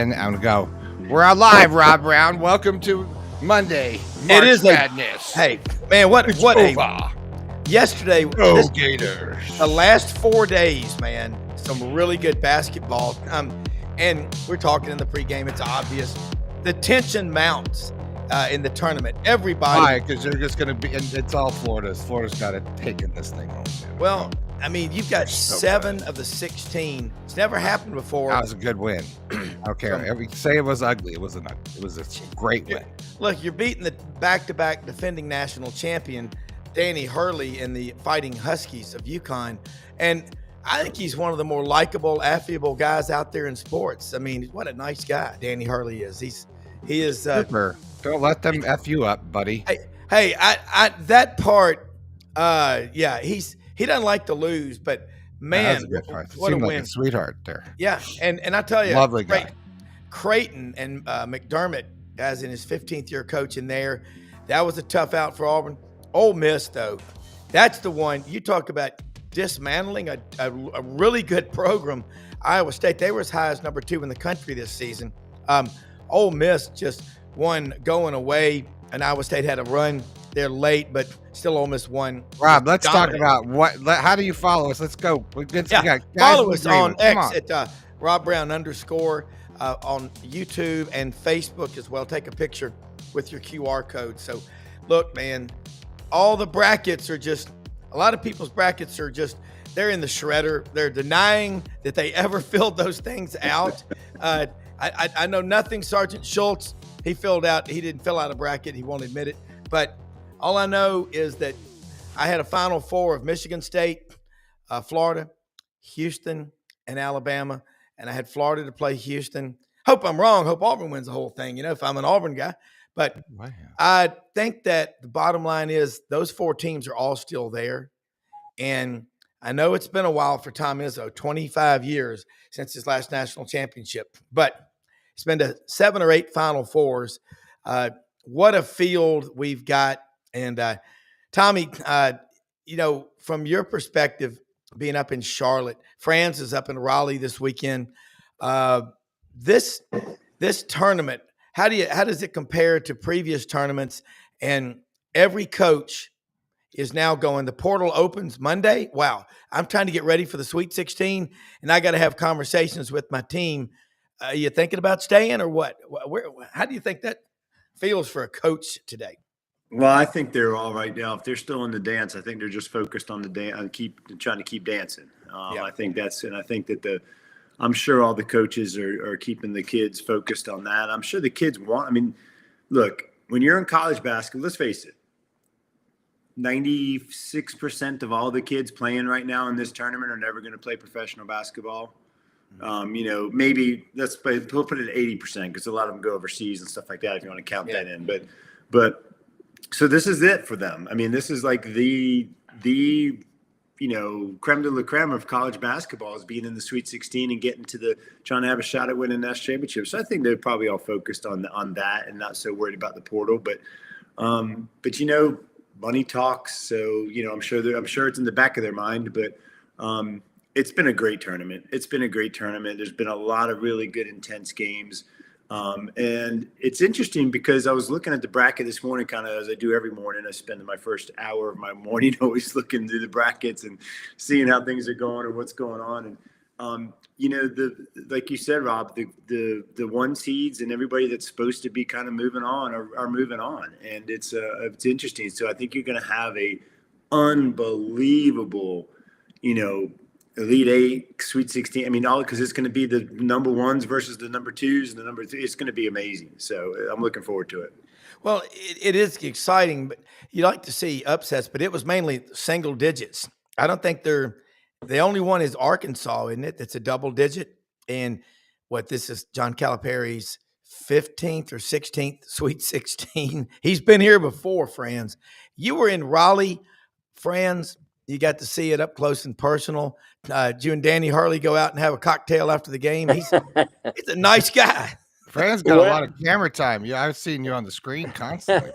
And I'm gonna go. We're on live, Rob Browne. Welcome to Monday, March It is Madness. Hey, man, what over. yesterday? Go Gators. The last 4 days, man, some really good basketball. And we're talking in the pregame. It's obvious the tension mounts in the tournament. Everybody, Why? Because they're just gonna be. And it's all Florida's. Florida's got it taking this thing home. well, I mean, you've got So 7 good. of the 16. It's never happened before. That was a good win. Okay, say it was ugly. It wasn't ugly. It was a great win. Look, you're beating the back-to-back defending national champion, Danny Hurley, in the Fighting Huskies of UConn. And I think he's one of the more likable, affable guys out there in sports. I mean, what a nice guy Danny Hurley is. He is Super. Don't let them F you up, buddy. Hey, I that part, he doesn't like to lose, but man, what a win. Like a sweetheart there. Yeah, and I tell you, Lovely guy. Creighton and McDermott, as in his 15th year coaching there, that was a tough out for Auburn. Ole Miss, though, that's the one. You talk about dismantling a really good program. Iowa State, they were as high as number 2 in the country this season. Ole Miss just won going away, and Iowa State had a run. They're late, but still Ole Miss won. Rob, let's talk about how do you follow us? Let's go. Follow us on X at Rob Browne _ on YouTube and Facebook as well. Take a picture with your QR code. So, look, man, all the brackets are just – a lot of people's brackets are just – they're in the shredder. They're denying that they ever filled those things out. I know nothing. Sergeant Schultz, he didn't fill out a bracket. He won't admit it. But all I know is that I had a Final Four of Michigan State, Florida, Houston, and Alabama. And I had Florida to play Houston. Hope I'm wrong. Hope Auburn wins the whole thing, if I'm an Auburn guy. But wow. I think that the bottom line is those 4 teams are all still there. And I know it's been a while for Tom Izzo, 25 years since his last national championship. But it's been to 7 or 8 Final Fours. What a field we've got. And Tommy, from your perspective, being up in Charlotte, Franz is up in Raleigh this weekend. This tournament, how does it compare to previous tournaments? And every coach is now going, the portal opens Monday. Wow. I'm trying to get ready for the Sweet 16, and I got to have conversations with my team. You thinking about staying or what? How do you think that feels for a coach today? Well, I think they're all right now. If they're still in the dance, I think they're just focused on the dance and trying to keep dancing. I think I'm sure all the coaches are keeping the kids focused on that. I'm sure the kids look, when you're in college basketball, let's face it, 96% of all the kids playing right now in this tournament are never going to play professional basketball. Maybe we'll put it at 80% because a lot of them go overseas and stuff like that if you want to count that in. But so this is it for them. I mean, this is like the creme de la creme of college basketball is being in the Sweet 16 and getting to trying to have a shot at winning national championship. So I think they're probably all focused on that and not so worried about the portal. But money talks. So I'm sure it's in the back of their mind. But it's been a great tournament. There's been a lot of really good, intense games. And it's interesting because I was looking at the bracket this morning, kind of as I do every morning. I spend my first hour of my morning always looking through the brackets and seeing how things are going or what's going on. And, like you said, Rob, the 1 seeds and everybody that's supposed to be kind of moving on are moving on. And it's interesting. So I think you're going to have a unbelievable, Elite 8, Sweet 16. I mean, all because it's going to be the number 1s versus the number 2s and the number 3. It's going to be amazing. So I'm looking forward to it. Well, it is exciting, but you like to see upsets, but it was mainly single digits. I don't think the only one is Arkansas, isn't it? That's a double digit. And this is John Calipari's 15th or 16th Sweet 16. He's been here before, Franz. You were in Raleigh, Franz. You got to see it up close and personal. You and Danny Hurley go out and have a cocktail after the game. He's a nice guy. Fran's got a lot of camera time. Yeah, I've seen you on the screen constantly.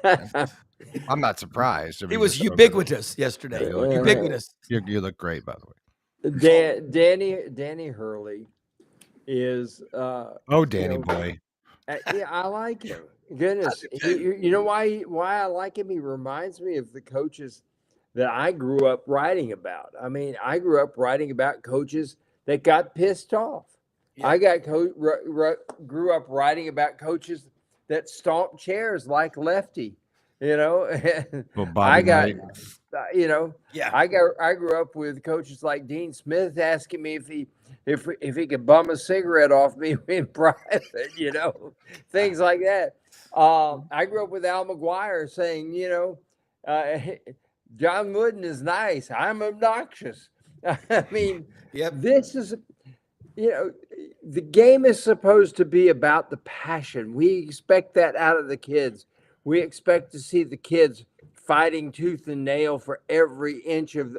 I'm not surprised. He was ubiquitous yesterday. Ubiquitous. You look great, by the way. Danny Hurley is, Oh, Danny boy. yeah, I like him. Goodness, you know why I like him? He reminds me of the coaches that I grew up writing about. I mean, I grew up writing about coaches that got pissed off. Yeah. I grew up writing about coaches that stomped chairs like Lefty. And Well, Bobby Knight. Yeah. I grew up with coaches like Dean Smith asking me if he could bum a cigarette off me in private, things like that. I grew up with Al McGuire saying, John Wooden is nice. I'm obnoxious. I mean, this is, the game is supposed to be about the passion. We expect that out of the kids. We expect to see the kids fighting tooth and nail for every inch of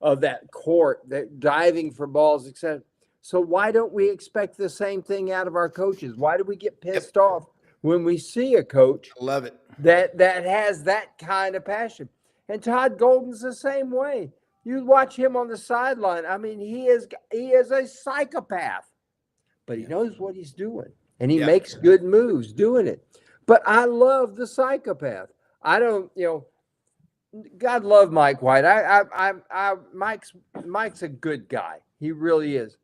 that court, that diving for balls, etc. So why don't we expect the same thing out of our coaches? Why do we get pissed off when we see a coach Love it that has that kind of passion? And Todd Golden's the same way. You watch him on the sideline. I mean, he is a psychopath, but he knows what he's doing, and he makes good moves doing it. But I love the psychopath. I don't, God love Mike White. Mike's a good guy. He really is.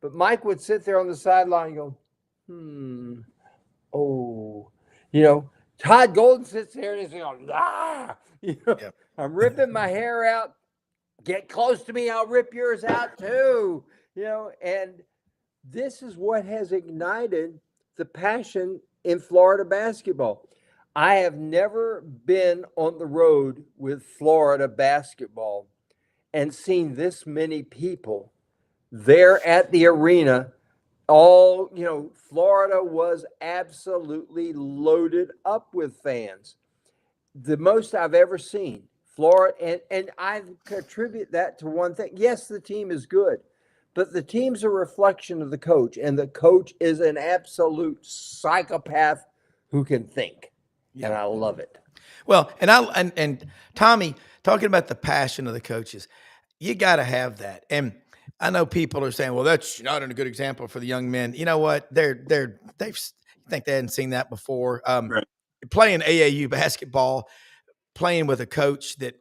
But Mike would sit there on the sideline and go, Todd Golden sits there and he's going, I'm ripping my hair out. Get close to me, I'll rip yours out too. And this is what has ignited the passion in Florida basketball. I have never been on the road with Florida basketball and seen this many people there at the arena. Florida was absolutely loaded up with fans. The most I've ever seen. Florida, and I attribute that to one thing. Yes, the team is good, but the team's a reflection of the coach, and the coach is an absolute psychopath who can think. And I love it. Well, and Tommy, talking about the passion of the coaches, you got to have that. And I know people are saying, well, that's not a good example for the young men. You know what? They think they hadn't seen that before. Right. Playing AAU basketball, playing with a coach that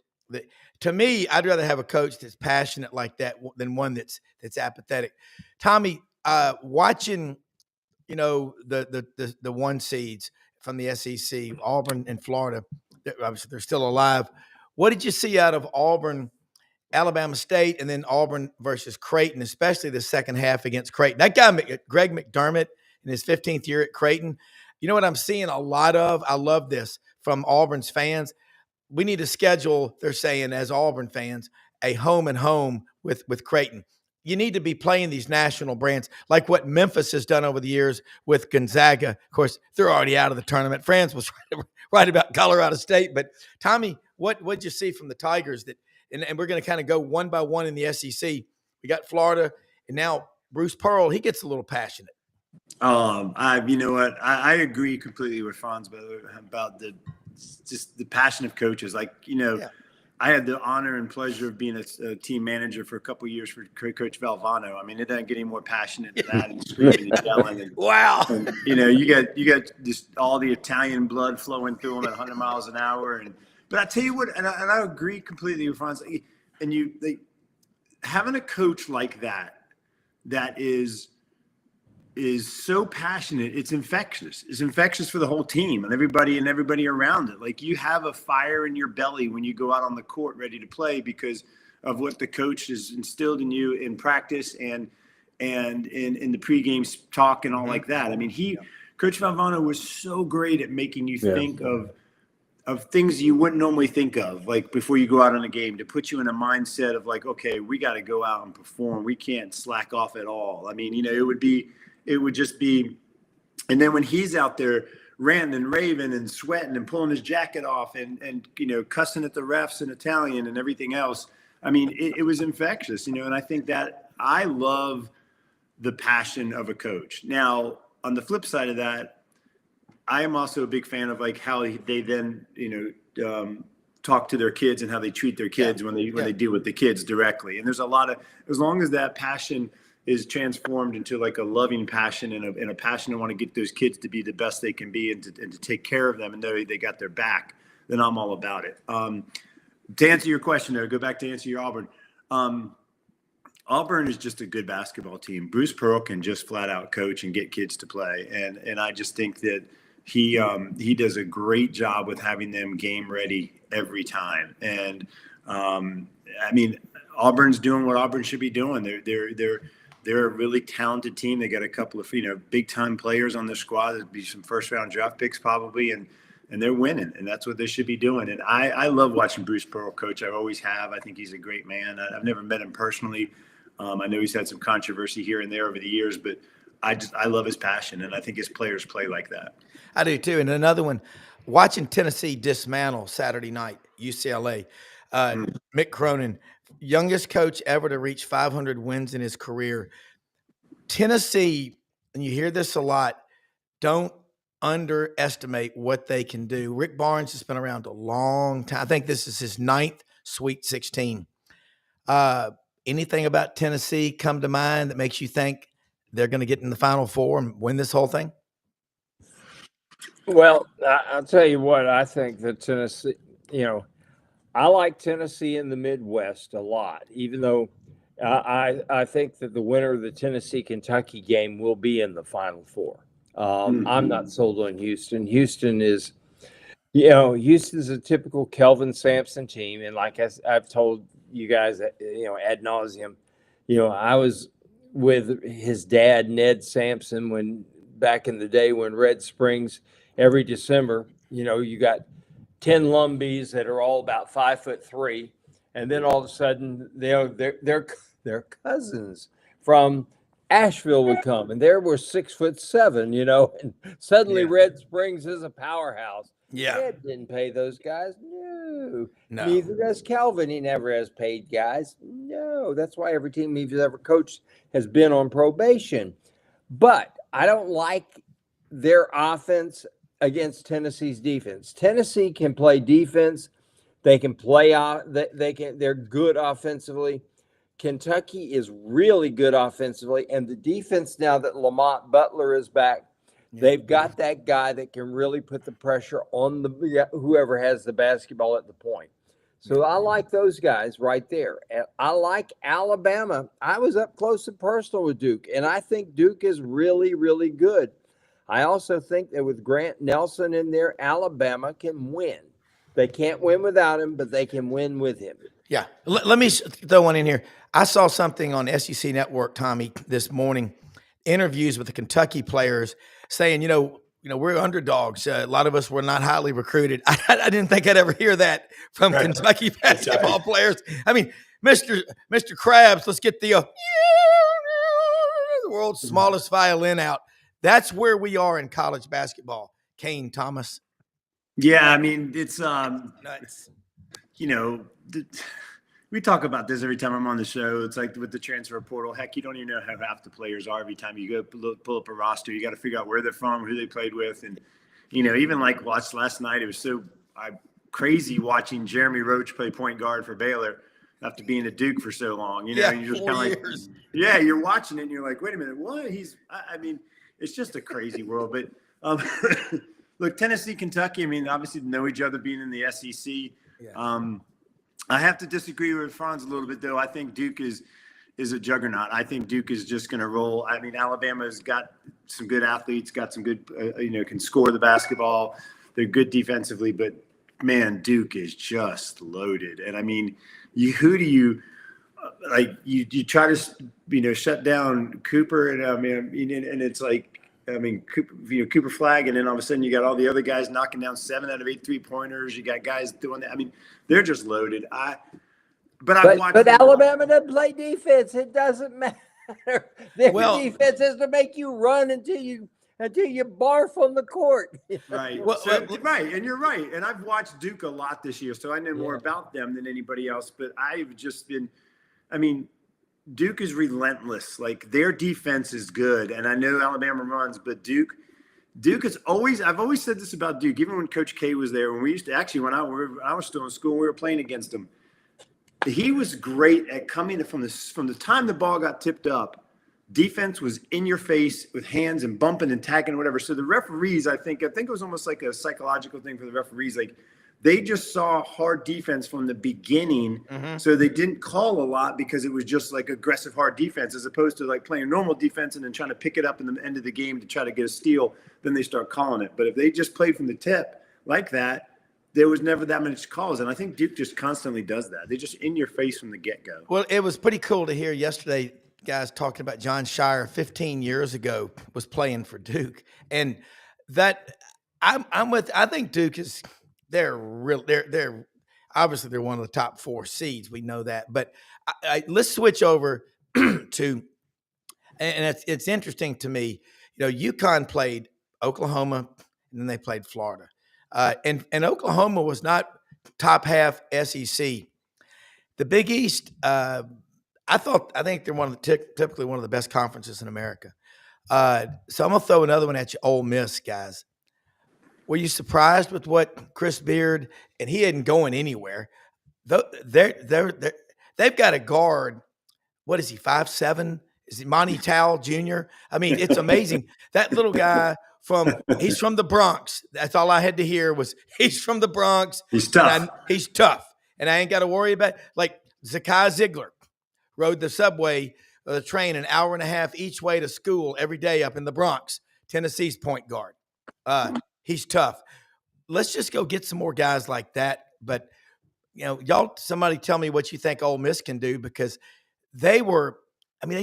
to me, I'd rather have a coach that's passionate like that than one that's apathetic. Tommy, watching, the one seeds from the SEC, Auburn and Florida, obviously they're still alive. What did you see out of Auburn, Alabama State, and then Auburn versus Creighton, especially the second half against Creighton? That guy, Greg McDermott, in his 15th year at Creighton, you know what I'm seeing a lot of? I love this from Auburn's fans. We need to schedule, they're saying, as Auburn fans, a home and home with Creighton. You need to be playing these national brands like what Memphis has done over the years with Gonzaga. Of course, they're already out of the tournament. Franz was right about Colorado State. But, Tommy, what'd you see from the Tigers? And we're going to kind of go one by one in the SEC. We got Florida, and now Bruce Pearl, he gets a little passionate. You know what? I agree completely with Franz about the passion of coaches. I had the honor and pleasure of being a team manager for a couple of years for Coach Valvano. I mean, it doesn't get any more passionate than that, and screaming and yelling. And, wow. And, you got just all the Italian blood flowing through them at 100 miles an hour. But I tell you what, and I agree completely with Franz. And having a coach like that is so passionate, it's infectious. It's infectious for the whole team and everybody around it. Like, you have a fire in your belly when you go out on the court ready to play because of what the coach has instilled in you in practice and in the pregame talk and all like that. I mean, Coach Valvano was so great at making you think of things you wouldn't normally think of, like before you go out on a game, to put you in a mindset of like, okay, we got to go out and perform. We can't slack off at all. I mean, it would just be, and then when he's out there ranting and raving and sweating and pulling his jacket off and cussing at the refs in Italian and everything else, I mean, it was infectious, and I think that I love the passion of a coach. Now, on the flip side of that, I am also a big fan of like how they then, talk to their kids and how they treat their kids when they deal with the kids directly. And there's a lot of, as long as that passion is transformed into like a loving passion and a passion to want to get those kids to be the best they can be and to take care of them and know they got their back, then I'm all about it. To answer your question, though, go back to answer your Auburn. Auburn is just a good basketball team. Bruce Pearl can just flat out coach and get kids to play, and I just think that he does a great job with having them game ready every time. And I mean, Auburn's doing what Auburn should be doing. They're a really talented team. They got a couple of big time players on their squad. There'll be some first round draft picks probably, and they're winning, and that's what they should be doing. And I love watching Bruce Pearl coach. I always have. I think he's a great man. I've never met him personally. I know he's had some controversy here and there over the years, but I love his passion, and I think his players play like that. I do too. And another one, watching Tennessee dismantle Saturday night, UCLA. Mick Cronin, youngest coach ever to reach 500 wins in his career. Tennessee, and you hear this a lot, don't underestimate what they can do. Rick Barnes has been around a long time. I think this is his 9th Sweet 16. Anything about Tennessee come to mind that makes you think they're going to get in the Final Four and win this whole thing? Well, I'll tell you what, I think that Tennessee, I like Tennessee in the Midwest a lot, even though I think that the winner of the Tennessee-Kentucky game will be in the Final Four. I'm not sold on Houston. Houston is, Houston's a typical Kelvin Sampson team. And like I've told you guys, ad nauseum, I was with his dad, Ned Sampson, when back in the day when Red Springs, every December, you got 10 Lumbees that are all about 5'3", and then all of a sudden, their cousins from Asheville would come, and there were 6'7", and suddenly Red Springs is a powerhouse. Yeah. Ed didn't pay those guys. No. No. Neither does Calvin. He never has paid guys. No. That's why every team he's ever coached has been on probation. But I don't like their offense against Tennessee's defense. Tennessee can play defense. They can play off. They're good offensively. Kentucky is really good offensively, and the defense now that Lamont Butler is back, they've got that guy that can really put the pressure on whoever has the basketball at the point. So I like those guys right there. And I like Alabama. I was up close and personal with Duke, and I think Duke is really, really good. I also think that with Grant Nelson in there, Alabama can win. They can't win without him, but they can win with him. Yeah. Let me throw one in here. I saw something on SEC Network, Tommy, this morning, interviews with the Kentucky players saying, we're underdogs. A lot of us were not highly recruited. I didn't think I'd ever hear that from Kentucky basketball players. I mean, Mr. Krabs, let's get the world's smallest violin out. That's where we are in college basketball. Kane, Thomas. Yeah, I mean, it's we talk about this every time I'm on the show. It's like with the transfer portal. Heck, you don't even know how half the players are every time you go pull up a roster. You got to figure out where they're from, who they played with. And, even like watched last night, it was so crazy watching Jeremy Roach play point guard for Baylor after being at Duke for so long. You're just kind of like, you're watching it and you're like, wait a minute, what? I mean, it's just a crazy world. But look, Tennessee, Kentucky, I mean, obviously know each other being in the SEC. Yeah. I have to disagree with Franz a little bit, though. I think Duke is a juggernaut. I think Duke is just going to roll. I mean, Alabama's got some good athletes, got some good, can score the basketball. They're good defensively, but man, Duke is just loaded. And I mean, you try to, shut down Cooper, and and it's like, Cooper Flag, and then all of a sudden you got all the other guys knocking down 7 out of 8 3-pointers. You got guys doing that. I mean, they're just loaded. But Alabama doesn't play defense. It doesn't matter. Their defense is to make you run until you barf on the court. Right. Right, and you're right. And I've watched Duke a lot this year, so I know more about them than anybody else. But I've just been, Duke is relentless. Like, their defense is good, and I know Alabama runs, but Duke is always. I've always said this about Duke. Even when Coach K was there, when we used to when I was still in school, we were playing against him. He was great at coming from the time the ball got tipped up defense was in your face with hands and bumping and tagging and whatever. So the referees, I think it was almost like a psychological thing for the referees. Like they just saw hard defense from the beginning. So they didn't call a lot because it was just like aggressive, hard defense, as opposed to like playing normal defense and then trying to pick it up in the end of the game to try to get a steal. Then they start calling it. But if they just played from the tip like that, there was never that much calls. And I think Duke just constantly does that. They're just in your face from the get-go. Well, it was pretty cool to hear yesterday guys talking about John Shire 15 years ago was playing for Duke. And that I think Duke is they're obviously they're one of the top 4 seeds. We know that. But let's switch over to and it's interesting to me. UConn played Oklahoma and then they played Florida. And Oklahoma was not top half SEC. The Big East, I think they're typically one of the best conferences in America. So I'm gonna throw another one at you, Ole Miss guys. Were you surprised with what Chris Beard, and he isn't going anywhere? They've got a guard. What is he? 5'7"? Is it Monty Towell Jr.? I mean, it's amazing. That little guy he's from the Bronx. That's all I had to hear was he's from the Bronx. He's tough. He's tough. And I ain't got to worry about like Zakai Ziegler rode the subway or the train an hour and a half each way to school every day up in the Bronx, Tennessee's point guard. He's tough. Let's just go get some more guys like that. But, somebody tell me what you think Ole Miss can do, because they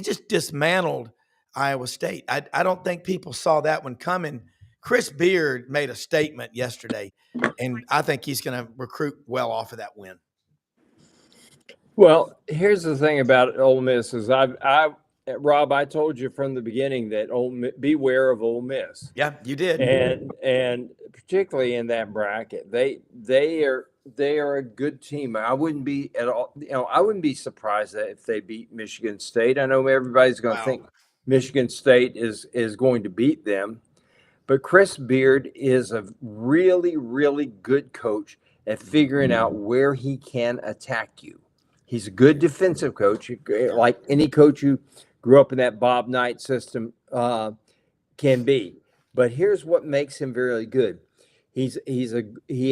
just dismantled Iowa State. I don't think people saw that one coming. Chris Beard made a statement yesterday, and I think he's going to recruit well off of that win. Well, here's the thing about Ole Miss is Rob, I told you from the beginning that beware of Ole Miss. Yeah, you did. And particularly in that bracket, they are a good team. I wouldn't be at all. I wouldn't be surprised that if they beat Michigan State. I know everybody's going to think Michigan State is going to beat them, but Chris Beard is a really, really good coach at figuring out where he can attack you. He's a good defensive coach, like any coach who grew up in that Bob Knight system can be. But here's what makes him very good. He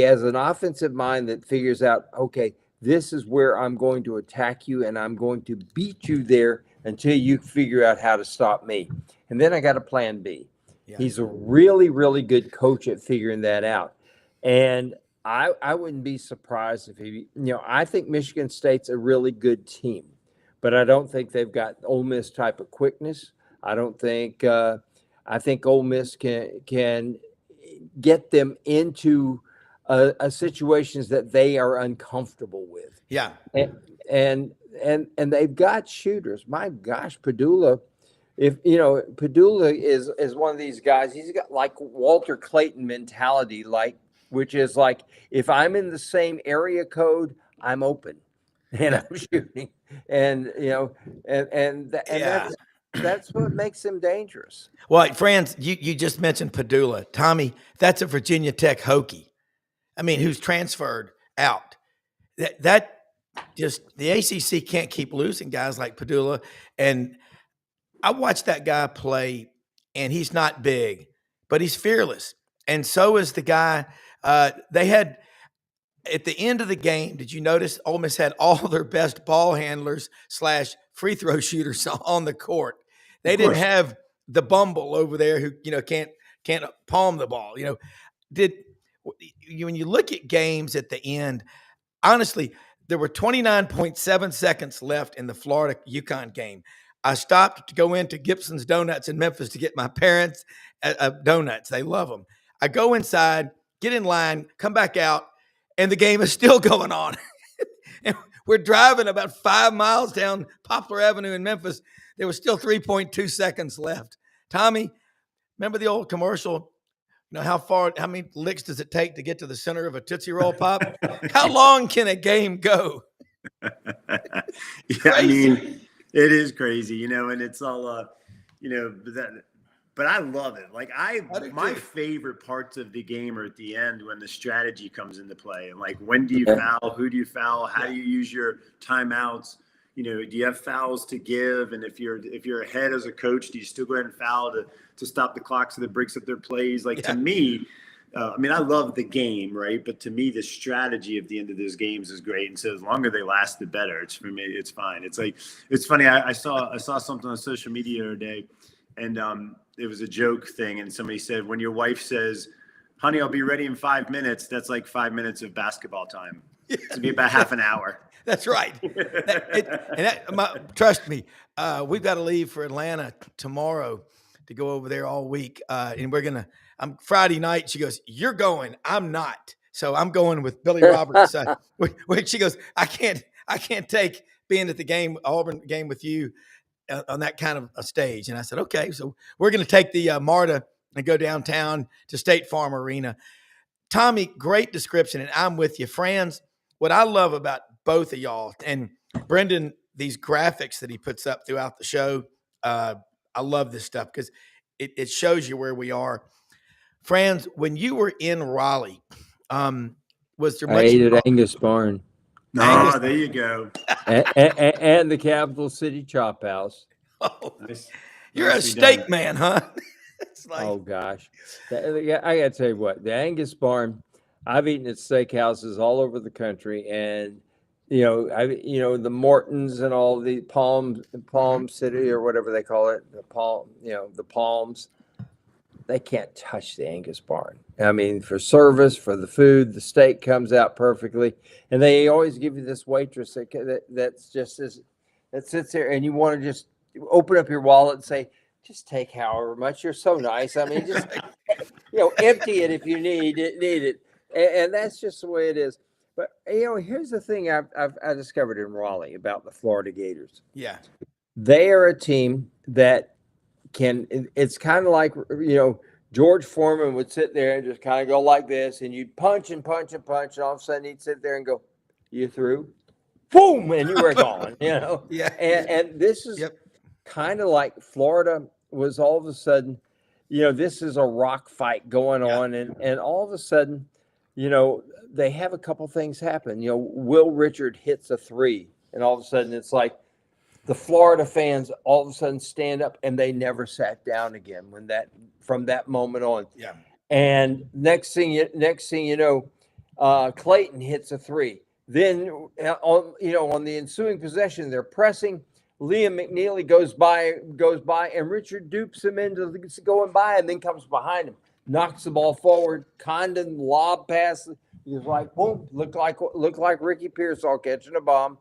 has an offensive mind that figures out, okay, this is where I'm going to attack you, and I'm going to beat you there until you figure out how to stop me. And then I got a plan B. Yeah. He's a really, really good coach at figuring that out. And I wouldn't be surprised if I think Michigan State's a really good team, but I don't think they've got Ole Miss type of quickness. I don't think I think Ole Miss can get them into situations that they are uncomfortable with. Yeah. And they've got shooters. My gosh, Padula, Padula is one of these guys, he's got like Walter Clayton mentality, which is like, if I'm in the same area code, I'm open and I'm shooting. And that's what makes him dangerous. Well, Franz, you just mentioned Padula. Tommy, that's a Virginia Tech Hokie. I mean, who's transferred out. That just, the ACC can't keep losing guys like Padula. And I watched that guy play, and he's not big, but he's fearless. And so is the guy. They had, at the end of the game, did you notice Ole Miss had all their best ball handlers / free throw shooters on the court? They didn't have the bumble over there who, can't palm the ball. When you look at games at the end, honestly, there were 29.7 seconds left in the Florida UConn game. I stopped to go into Gibson's Donuts in Memphis to get my parents donuts. They love them. I go inside, get in line, come back out, and the game is still going on. And we're driving about 5 miles down Poplar Avenue in Memphis. There was still 3.2 seconds left. Tommy, remember the old commercial? How many licks does it take to get to the center of a Tootsie Roll Pop? How long can a game go? Yeah, I mean, it is crazy, and it's all, but I love it. Like my favorite parts of the game are at the end when the strategy comes into play. And like, when do you foul? Who do you foul? How do you use your timeouts? do you have fouls to give? And if you're ahead as a coach, do you still go ahead and foul to stop the clock so that breaks up their plays? Like to me, I love the game, right? But to me, the strategy at the end of those games is great. And so the longer they last, the better. For me, it's fine. It's funny. I saw something on social media the other day, and it was a joke thing. And somebody said, when your wife says, "Honey, I'll be ready in 5 minutes," that's like 5 minutes of basketball time. It's be about half an hour. That's right. Trust me, we've got to leave for Atlanta tomorrow to go over there all week. And I'm Friday night. She goes, "You're going. I'm not." So I'm going with Billy Roberts. She goes, I can't take being at the Auburn game with you on that kind of a stage. And I said, okay. So we're going to take the MARTA and go downtown to State Farm Arena. Tommy, great description. And I'm with you. Franz, what I love about both of y'all and Brendan, these graphics that he puts up throughout the show, I love this stuff because it shows you where we are. Franz, when you were in Raleigh, was there much? I ate at Angus Barn. Oh, there you go. and the Capital City Chop House. Oh, Nice. you're a steak man, huh? It's like, oh gosh, I got to tell you what, the Angus Barn. I've eaten at steakhouses all over the country, and the Mortons and all the Palm City or whatever they call it, the Palms. They can't touch the Angus Barn. I mean, for service, for the food, the steak comes out perfectly, and they always give you this waitress that sits there, and you want to just open up your wallet and say, "Just take however much. You're so nice. I mean, just empty it if you need it, and that's just the way it is." But here's the thing I discovered in Raleigh about the Florida Gators. Yeah, they are a team that it's kind of like, George Foreman would sit there and just kind of go like this, and you'd punch and punch and punch, and all of a sudden he'd sit there and go, "You through?" Boom, and you were gone, Yeah. And this is kind of like Florida was all of a sudden, this is a rock fight going on, and all of a sudden, they have a couple things happen. Will Richard hits a three, and all of a sudden it's like, the Florida fans all of a sudden stand up, and they never sat down again from that moment on. Yeah. And next thing you know, Clayton hits a three. Then on the ensuing possession, they're pressing. Liam McNeely goes by, and Richard dupes him into going by, and then comes behind him, knocks the ball forward. Condon lob pass. He's like, boom, look like Ricky Pearsall catching a bomb,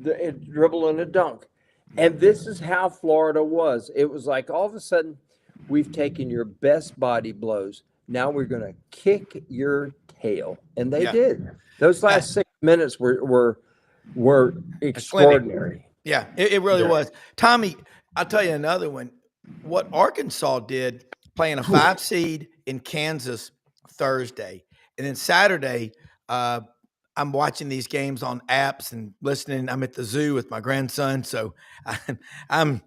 dribbling a dunk. And this is how Florida was. It was like all of a sudden, we've taken your best body blows. Now we're going to kick your tail. And they did. Those last 6 minutes were extraordinary. Yeah, it really was. Tommy, I'll tell you another one. What Arkansas did, playing a 5 seed in Kansas Thursday. And then Saturday, I'm watching these games on apps and listening. I'm at the zoo with my grandson, so I'm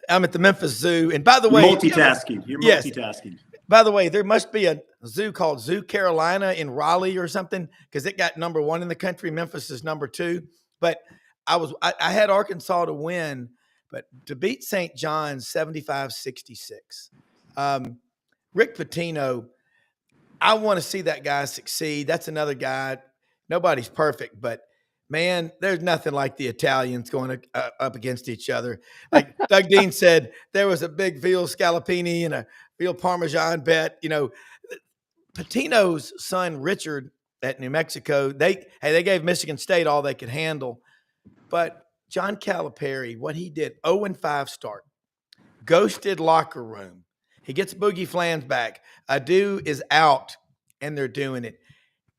at the Memphis Zoo. And by the way, multitasking. You're multitasking. By the way, there must be a zoo called Zoo Carolina in Raleigh or something, because it got number 1 in the country. Memphis is number 2. But I had Arkansas to win, but to beat St. John's 75-66. Rick Pitino, I want to see that guy succeed. That's another guy. Nobody's perfect, but man, there's nothing like the Italians going up against each other. Like Doug Dean said, there was a big veal scallopini and a veal parmesan bet. Patino's son Richard at New Mexico, they gave Michigan State all they could handle. But John Calipari, what he did, 0-5 start, ghosted locker room. He gets Boogie Flans back. Adu is out, and they're doing it.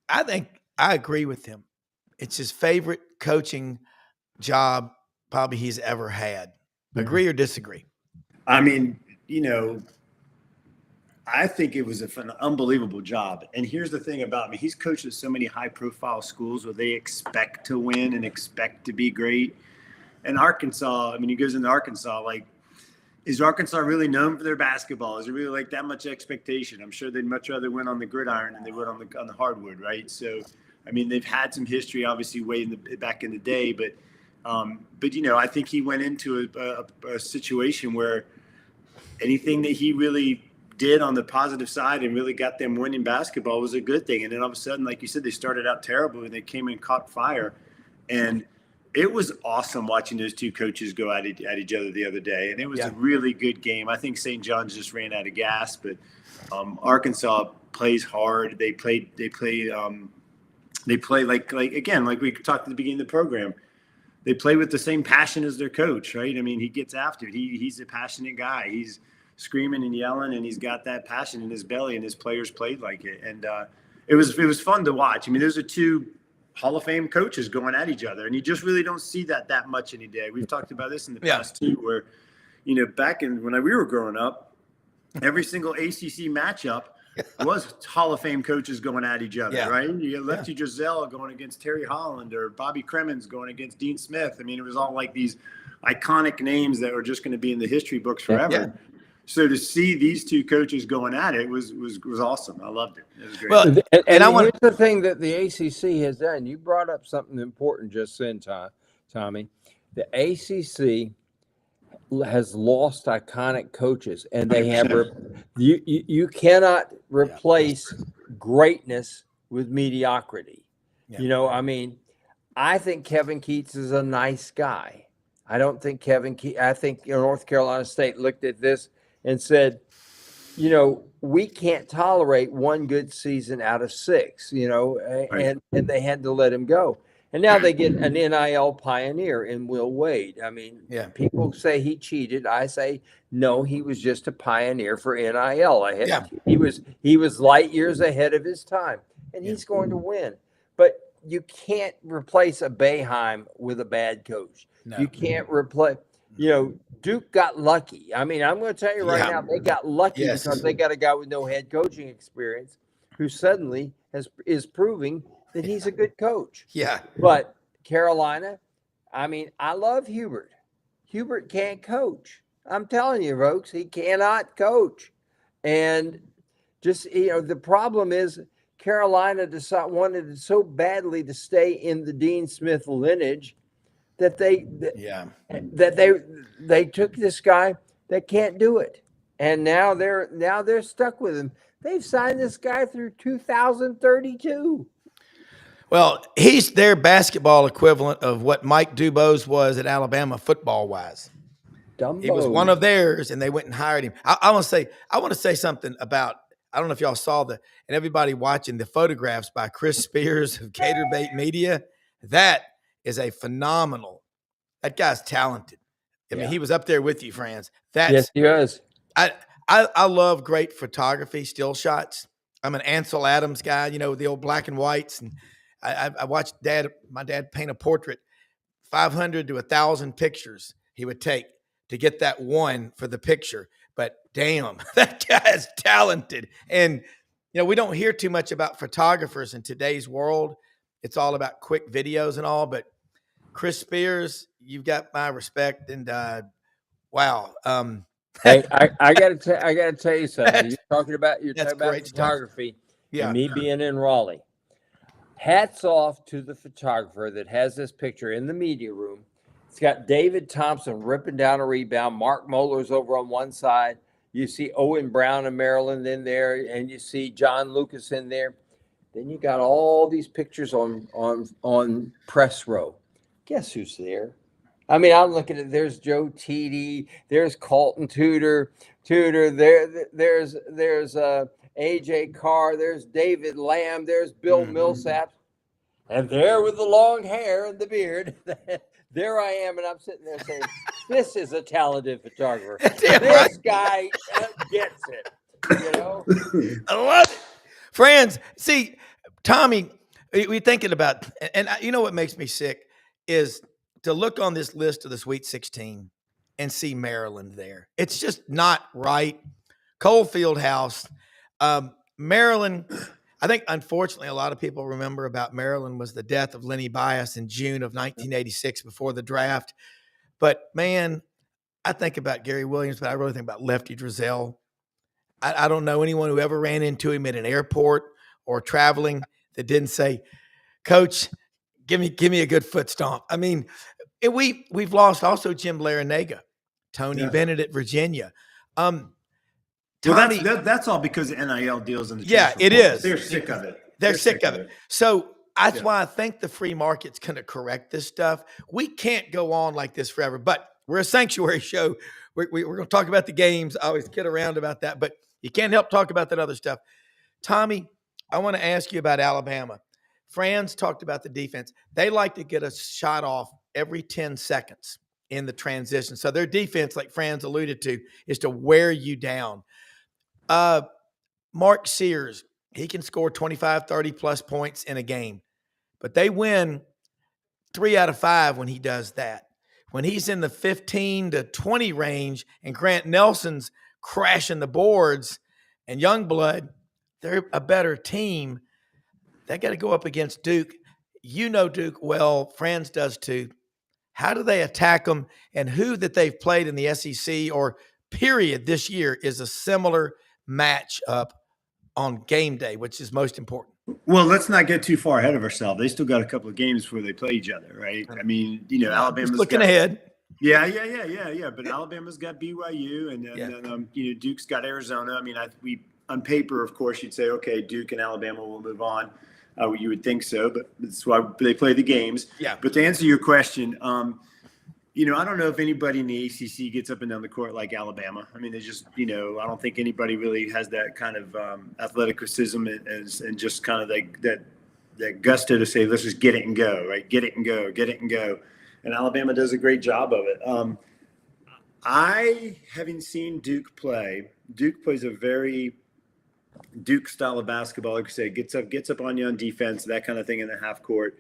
I think I agree with him. It's his favorite coaching job probably he's ever had. Agree or disagree? I mean, I think it was an unbelievable job. And here's the thing about me. He's coached at so many high-profile schools where they expect to win and expect to be great. And Arkansas, he goes into Arkansas, like, is Arkansas really known for their basketball? Is it really like that much expectation? I'm sure they'd much rather win on the gridiron than they would on the hardwood, right? So, they've had some history, obviously, back in the day, but But, I think he went into a situation where anything that he really did on the positive side and really got them winning basketball was a good thing. And then all of a sudden, like you said, they started out terrible and they came and caught fire. And it was awesome watching those two coaches go at each other the other day. And it was a really good game. I think St. John's just ran out of gas, but Arkansas plays hard. They play like again, like we talked at the beginning of the program. They play with the same passion as their coach, right? I mean, he gets after it. He's a passionate guy. He's screaming and yelling, and he's got that passion in his belly, and his players played like it. And it was fun to watch. I mean, those are two Hall of Fame coaches going at each other, and you just really don't see that much any day. We've talked about this in the past too, where, back when we were growing up, every single ACC matchup was Hall of Fame coaches going at each other, right? You got Lefty Driesell going against Terry Holland, or Bobby Cremins going against Dean Smith. I mean, it was all like these iconic names that were just going to be in the history books forever. Yeah. So to see these two coaches going at it was awesome. I loved it. It was great. Well, and here's the thing that the ACC has done. You brought up something important just then, Tommy. The ACC has lost iconic coaches, and they have you cannot replace greatness with mediocrity. Yeah. I mean, I think Kevin Keats is a nice guy. I don't think I think North Carolina State looked at this and said, we can't tolerate one good season out of 6, right. and they had to let him go. And now they get an NIL pioneer in Will Wade. I mean, people say he cheated. I say, no, he was just a pioneer for NIL. He was light years ahead of his time, and he's going to win. But you can't replace a Boeheim with a bad coach. No. You can't replace, Duke got lucky. I mean, I'm going to tell you right now, they got lucky because they got a guy with no head coaching experience who suddenly is proving that he's a good coach. Yeah. But Carolina, I mean, I love Hubert. Hubert can't coach. I'm telling you, folks, he cannot coach. And just, the problem is Carolina wanted so badly to stay in the Dean Smith lineage that they took this guy that can't do it. And now they're stuck with him. They've signed this guy through 2032. Well, he's their basketball equivalent of what Mike Dubose was at Alabama football-wise. Dumbo. He was one of theirs, and they went and hired him. I want to say something about, I don't know if y'all saw and everybody watching the photographs by Chris Spears of Gatorbait Media. That is a phenomenal. That guy's talented. I mean, he was up there with you, Franz. Yes, he was. I love great photography, still shots. I'm an Ansel Adams guy, the old black and whites, and I watched my dad paint a portrait, 500 to 1,000 pictures he would take to get that one for the picture. But damn, that guy is talented. And, we don't hear too much about photographers in today's world. It's all about quick videos and all. But Chris Spears, you've got my respect. And wow. Hey, I gotta tell you something. You're talking about photography. Yeah. And me being in Raleigh. Hats off to the photographer that has this picture in the media room. It's got David Thompson ripping down a rebound. Mark Moeller's over on one side. You see Owen Brown of Maryland in there, and you see John Lucas in there. Then you got all these pictures on press row. Guess who's there? I mean, I'm looking at, there's Joe Teedy, there's Colton Tudor, there's AJ Carr, there's David Lamb, there's Bill Millsap, and there with the long hair and the beard, there I am, and I'm sitting there saying, this is a talented photographer. This guy gets it, I love it. Franz, see, Tommy, we're thinking about, and what makes me sick is to look on this list of the Sweet 16 and see Maryland there. It's just not right. Cole Fieldhouse, Maryland, I think, unfortunately, a lot of people remember about Maryland was the death of Lenny Bias in June of 1986 before the draft. But, man, I think about Gary Williams, but I really think about Lefty Driesell. I don't know anyone who ever ran into him at an airport or traveling that didn't say, Coach, give me a good foot stomp. I mean, And we've lost also Jim Larinaga, Tony Yeah. Bennett at Virginia. Well, Tommy, that's all because of NIL deals and the yeah, transfer it portal. is. They're sick of it. They're sick of it. So that's Yeah. why I think the free market's going to correct this stuff. We can't go on like this forever, but we're a sanctuary show. We're going to talk about the games. I always kid around about that, but you can't help talk about that other stuff. Tommy, I want to ask you about Alabama. Franz talked about the defense. They like to get a shot off every 10 seconds in the transition. So their defense, like Franz alluded to, is to wear you down. Mark Sears, he can score 25, 30-plus points in a game. But they win 3 out of 5 when he does that. When he's in the 15 to 20 range and Grant Nelson's crashing the boards and Youngblood, they're a better team. They got to go up against Duke. You know Duke well. Franz does too. How do they attack them? And who that they've played in the SEC or period this year is a similar matchup on game day, which is most important? Well, let's not get too far ahead of ourselves. They still got a couple of games before they play each other, right? I mean, Alabama's looking ahead. Yeah. But Alabama's got BYU, and then Duke's got Arizona. I mean, on paper, of course, you'd say, okay, Duke and Alabama will move on. You would think so, but that's why they play the games. Yeah. But to answer your question, I don't know if anybody in the ACC gets up and down the court like Alabama. I mean, they just, I don't think anybody really has that kind of athleticism and just kind of that gusto to say, let's just get it and go, right? Get it and go. And Alabama does a great job of it. Having seen Duke plays a very Duke style of basketball, like I say, gets up on you on defense, that kind of thing in the half court.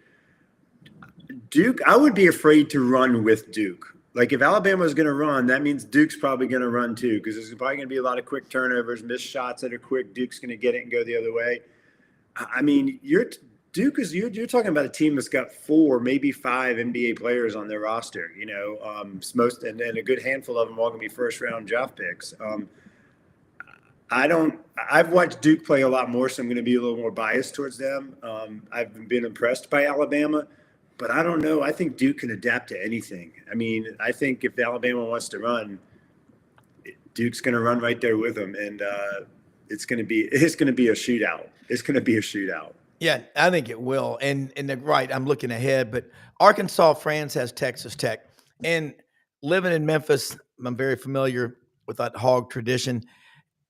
Duke, I would be afraid to run with Duke. Like if Alabama is going to run, that means Duke's probably going to run too, because there's probably going to be a lot of quick turnovers, missed shots that are quick. Duke's going to get it and go the other way. I mean, you're talking about a team that's got 4, maybe 5 NBA players on their roster. Most and a good handful of them all going to be first round draft picks. I've watched Duke play a lot more, so I'm going to be a little more biased towards them. I've been impressed by Alabama, but I don't know. I think Duke can adapt to anything. I mean, I think if Alabama wants to run, Duke's going to run right there with them, and it's going to be a shootout. It's going to be a shootout. Yeah, I think it will. And right, I'm looking ahead, but Arkansas, Franz has Texas Tech, and living in Memphis, I'm very familiar with that Hog tradition.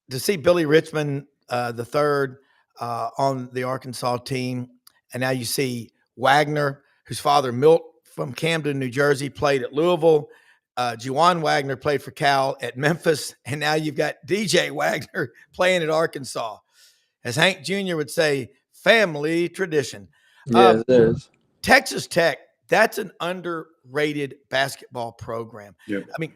To see Billy Richmond the third on the Arkansas team, and now you see Wagner, whose father Milt from Camden, New Jersey, played at Louisville. Juwan Wagner played for Cal at Memphis, and now you've got DJ Wagner playing at Arkansas. As Hank Jr. would say, family tradition. Yes, it is. Texas Tech, that's an underrated basketball program. Yep. I mean,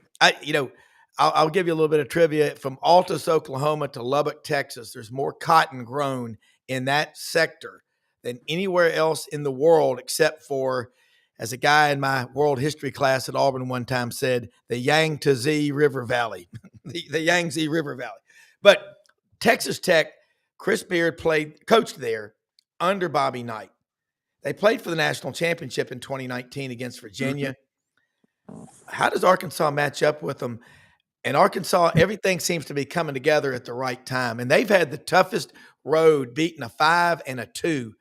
I'll give you a little bit of trivia. From Altus, Oklahoma to Lubbock, Texas, there's more cotton grown in that sector than anywhere else in the world, except for, as a guy in my world history class at Auburn one time said, the Yangtze River Valley, the Yangtze River Valley. But Texas Tech, Chris Beard coached there under Bobby Knight. They played for the national championship in 2019 against Virginia. Mm-hmm. How does Arkansas match up with them? And Arkansas, everything seems to be coming together at the right time. And they've had the toughest road, beating a 5 and a 2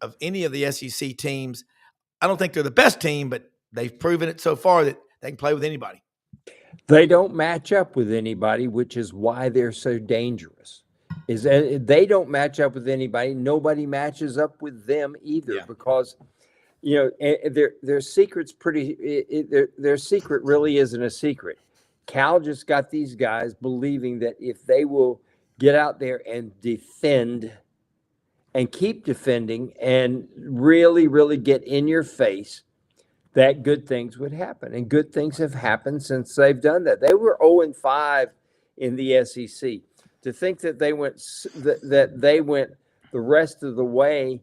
of any of the SEC teams. I don't think they're the best team, but they've proven it so far that they can play with anybody. They don't match up with anybody, which is why they're so dangerous. Is that they don't match up with anybody. Nobody matches up with them either, because their secret's their secret really isn't a secret. Cal just got these guys believing that if they will get out there and defend and keep defending and really, really get in your face, that good things would happen. And good things have happened since they've done that. They were 0-5 in the SEC. To think that they went the rest of the way,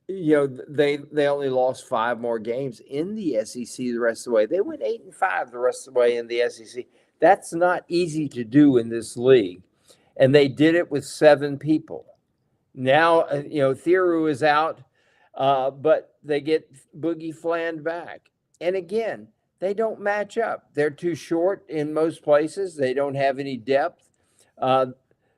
they only lost 5 more games in the SEC the rest of the way. They went 8-5 the rest of the way in the SEC. That's not easy to do in this league. And they did it with 7 people. Now, Thiru is out. but they get Boogie Fland back. And again, they don't match up. They're too short in most places. They don't have any depth.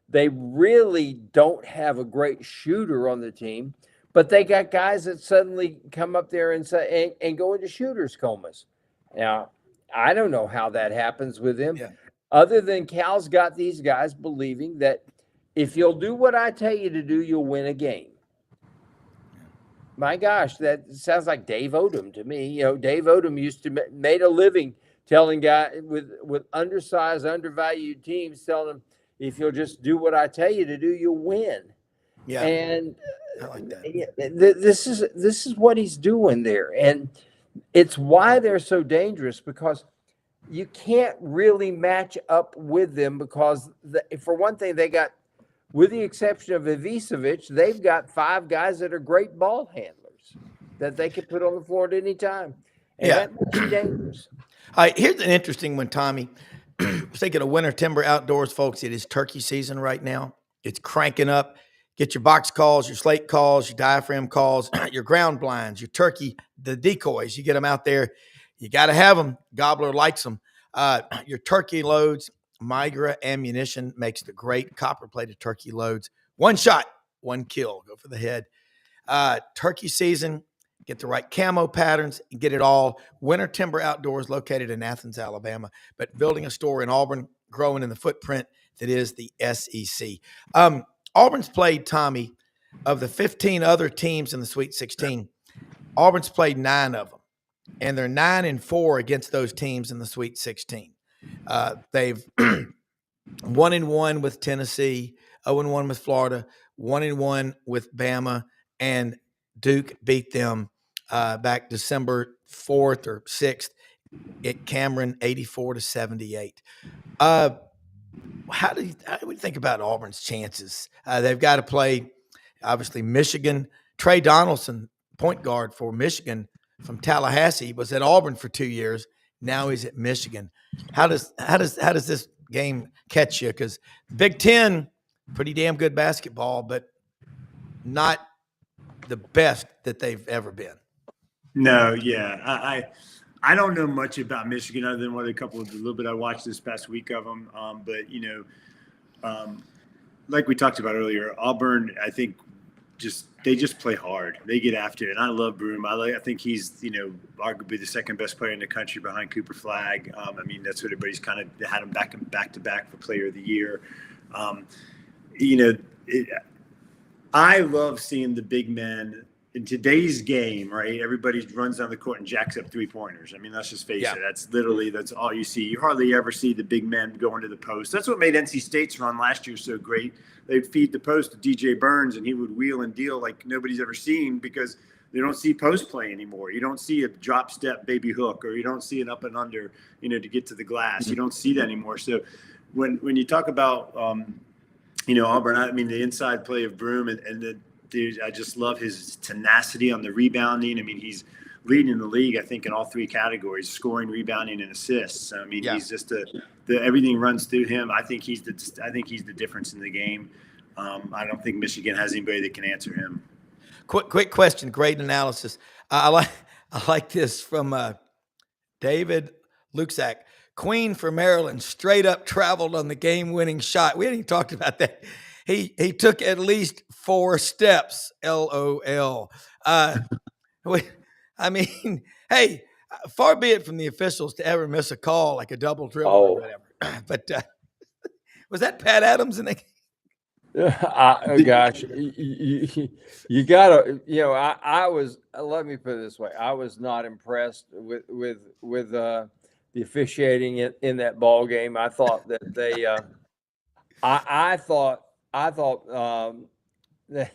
They really don't have a great shooter on the team, but they got guys that suddenly come up there and say and go into shooters comas. Now, I don't know how that happens with them, other than Cal's got these guys believing that if you'll do what I tell you to do, you'll win a game. My gosh, that sounds like Dave Odom to me. You know, Dave Odom used to made a living telling guys with undersized, undervalued teams, telling them, if you'll just do what I tell you to do, you'll win. Yeah, and I like that. This is what he's doing there, and it's why they're so dangerous, because you can't really match up with them, because for one thing, they got, with the exception of Ivicevic, they've got 5 guys that are great ball handlers that they can put on the floor at any time. And that makes you dangerous. All right, here's an interesting one, Tommy. Speaking of winter timber outdoors, folks, it is turkey season right now. It's cranking up. Get your box calls, your slate calls, your diaphragm calls, your ground blinds, your turkey, the decoys. You get them out there. You got to have them. Gobbler likes them. Your turkey loads. Migra Ammunition makes the great copper-plated turkey loads. One shot, one kill. Go for the head. Turkey season. Get the right camo patterns and get it all. Winter Timber Outdoors, located in Athens, Alabama, but building a store in Auburn, growing in the footprint that is the SEC. Auburn's played, Tommy, of the 15 other teams in the Sweet 16, Auburn's played 9 of them, and they're 9-4 against those teams in the Sweet 16. They've 1-1 with Tennessee, 0-1 with Florida, 1-1 with Bama, and Duke beat them back December 4th or 6th at Cameron, 84-78. How do we think about Auburn's chances? They've got to play, obviously, Michigan. Trey Donaldson, point guard for Michigan from Tallahassee, was at Auburn for 2 years. Now he's at Michigan. How does this game catch you? Because Big Ten, pretty damn good basketball, but not the best that they've ever been. No, yeah, I don't know much about Michigan other than a little bit I watched this past week of them. But like we talked about earlier, Auburn, I think they just play hard. They get after it, and I love Broome. I think he's arguably the second best player in the country behind Cooper Flagg. I mean, that's what everybody's kind of had him back to back for Player of the Year. I love seeing the big men in today's game, right? Everybody runs down the court and jacks up 3-pointers. I mean, let's just face it. That's all you see. You hardly ever see the big men go into the post. That's what made NC State's run last year so great. They'd feed the post to DJ Burns, and he would wheel and deal like nobody's ever seen, because they don't see post play anymore. You don't see a drop step baby hook, or you don't see an up and under, to get to the glass. You don't see that anymore. So when you talk about, Auburn, I mean, the inside play of Broome and I just love his tenacity on the rebounding. I mean, he's leading the league, I think, in all 3 categories: scoring, rebounding, and assists. I mean, he's just everything runs through him. I think he's the difference in the game. I don't think Michigan has anybody that can answer him. Quick question, great analysis. I like this from David Luxack. Queen for Maryland straight up traveled on the game-winning shot. We hadn't even talked about that. He took at least 4 steps. LOL. I mean, hey, far be it from the officials to ever miss a call like a double dribble or whatever. But was that Pat Adams in the game? Gosh, you gotta, I was. Let me put it this way: I was not impressed with the officiating in that ball game. I thought that they, I thought that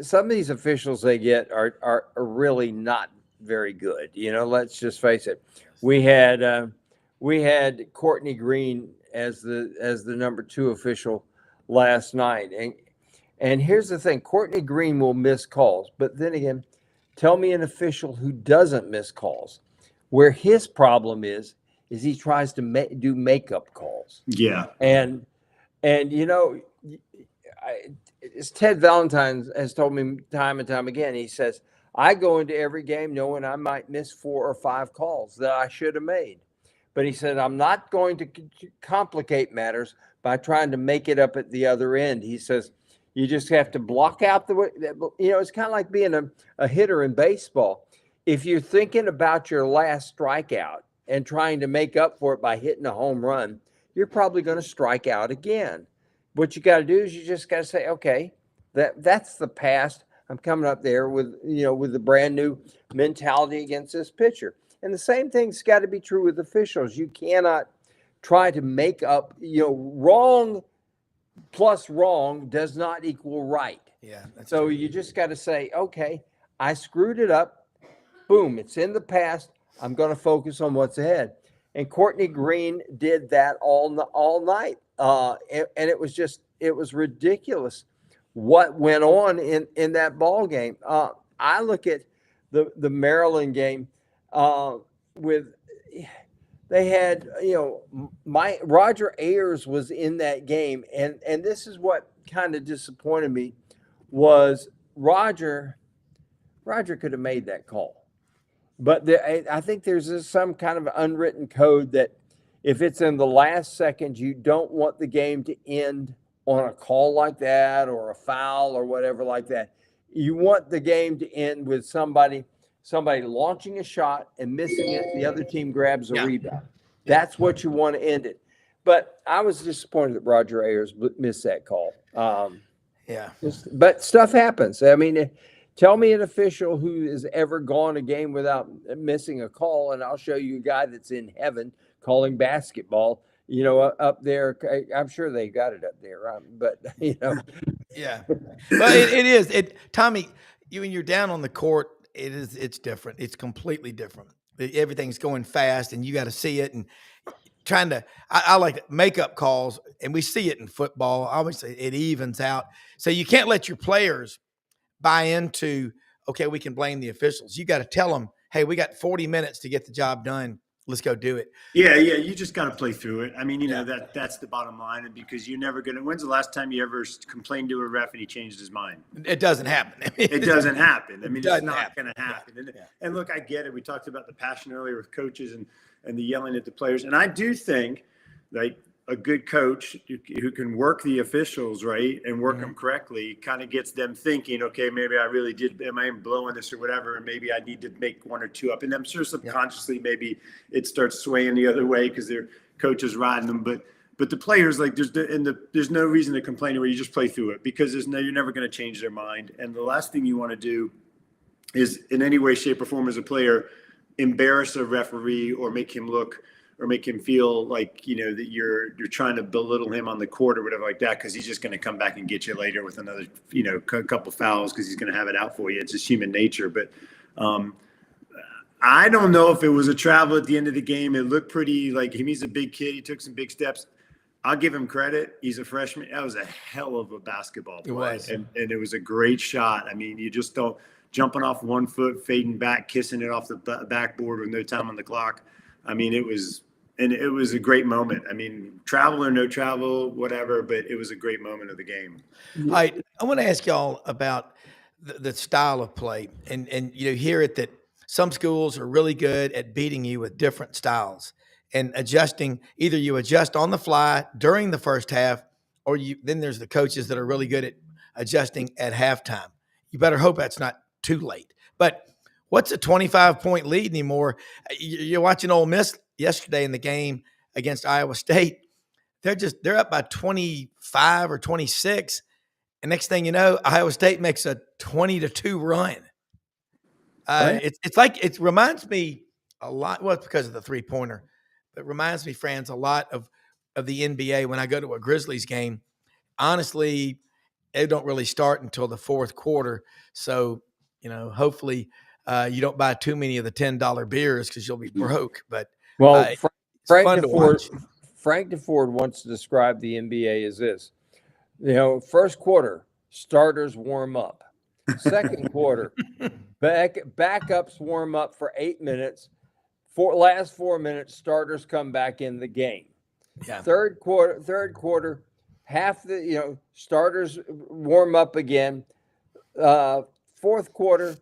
some of these officials they get are really not very good. Let's just face it. We had Courtney Green as the number 2 official last night, and here's the thing: Courtney Green will miss calls, but then again, tell me an official who doesn't miss calls. Where his problem is he tries to do makeup calls. Yeah, and it's Ted Valentine has told me time and time again. He says, I go into every game knowing I might miss 4 or 5 calls that I should have made. But he said, I'm not going to complicate matters by trying to make it up at the other end. He says, you just have to block out it's kind of like being a hitter in baseball. If you're thinking about your last strikeout and trying to make up for it by hitting a home run, you're probably going to strike out again. What you got to do is you just got to say, okay, that's the past. I'm coming up there with a brand new mentality against this pitcher. And the same thing's got to be true with officials. You cannot try to make up, wrong plus wrong does not equal right. Yeah. So you just got to say, okay, I screwed it up. Boom, it's in the past. I'm going to focus on what's ahead. And Courtney Green did that all night. And it was ridiculous what went on in that ball game. I look at the Maryland game they had, Roger Ayers was in that game. And this is what kind of disappointed me was Roger could have made that call. But I think there's some kind of unwritten code that if it's in the last second, you don't want the game to end on a call like that or a foul or whatever like that. You want the game to end with somebody launching a shot and missing it. The other team grabs a rebound. That's what you want to end it. But I was disappointed that Roger Ayers missed that call. But stuff happens. I mean, tell me an official who has ever gone a game without missing a call, and I'll show you a guy that's in heaven calling basketball, up there. I'm sure they got it up there, but. Yeah. Well, it is. Tommy, when you're down on the court, it's different. It's completely different. Everything's going fast, and you got to see it. And I like make-up calls, and we see it in football. Obviously, it evens out. So you can't let your players buy into, okay, we can blame the officials. You got to tell them, hey, we got 40 minutes to get the job done. Let's go do it. Yeah. You just got to play through it. I mean, that's the bottom line. And because you're never going to, when's the last time you ever complained to a ref and he changed his mind? It doesn't happen. It doesn't happen. I mean, it's not going to happen. Yeah. And look, I get it. We talked about the passion earlier with coaches and the yelling at the players. And I do think like a good coach who can work the officials right and work them correctly kind of gets them thinking, okay, maybe I really did, am I blowing this or whatever, and maybe I need to make 1 or 2 up. And I'm sure subconsciously maybe it starts swaying the other way because their coach is riding them. But the players, like there's no reason to complain where you just play through it because you're never going to change their mind. And the last thing you want to do is in any way, shape, or form as a player embarrass a referee or make him look or make him feel like, that you're trying to belittle him on the court or whatever like that, because he's just going to come back and get you later with another, couple fouls because he's going to have it out for you. It's just human nature. But I don't know if it was a travel at the end of the game. It looked pretty like he's a big kid. He took some big steps. I'll give him credit. He's a freshman. That was a hell of a basketball play. It was. And it was a great shot. I mean, you just don't jumping off 1 foot, fading back, kissing it off the backboard with no time on the clock. I mean, it was a great moment. I mean, travel or no travel, whatever, but it was a great moment of the game. All right. I want to ask y'all about the style of play. And hear it that some schools are really good at beating you with different styles and adjusting. Either you adjust on the fly during the first half, or then there's the coaches that are really good at adjusting at halftime. You better hope that's not too late. But what's a 25-point lead anymore? You're watching Ole Miss yesterday in the game against Iowa State. They're up by 25 or 26. And next thing you know, Iowa State makes a 20-2 run. It reminds me a lot. Well, it's because of the 3-pointer. It reminds me, Franz, a lot of the NBA when I go to a Grizzlies game. Honestly, they don't really start until the fourth quarter. So, hopefully you don't buy too many of the $10 beers because you'll be broke. But Frank DeFord wants to describe the NBA as this. First quarter, starters warm up. Second quarter, backups warm up for 8 minutes. Last 4 minutes, starters come back in the game. Yeah. Third quarter, half the starters warm up again. Fourth quarter,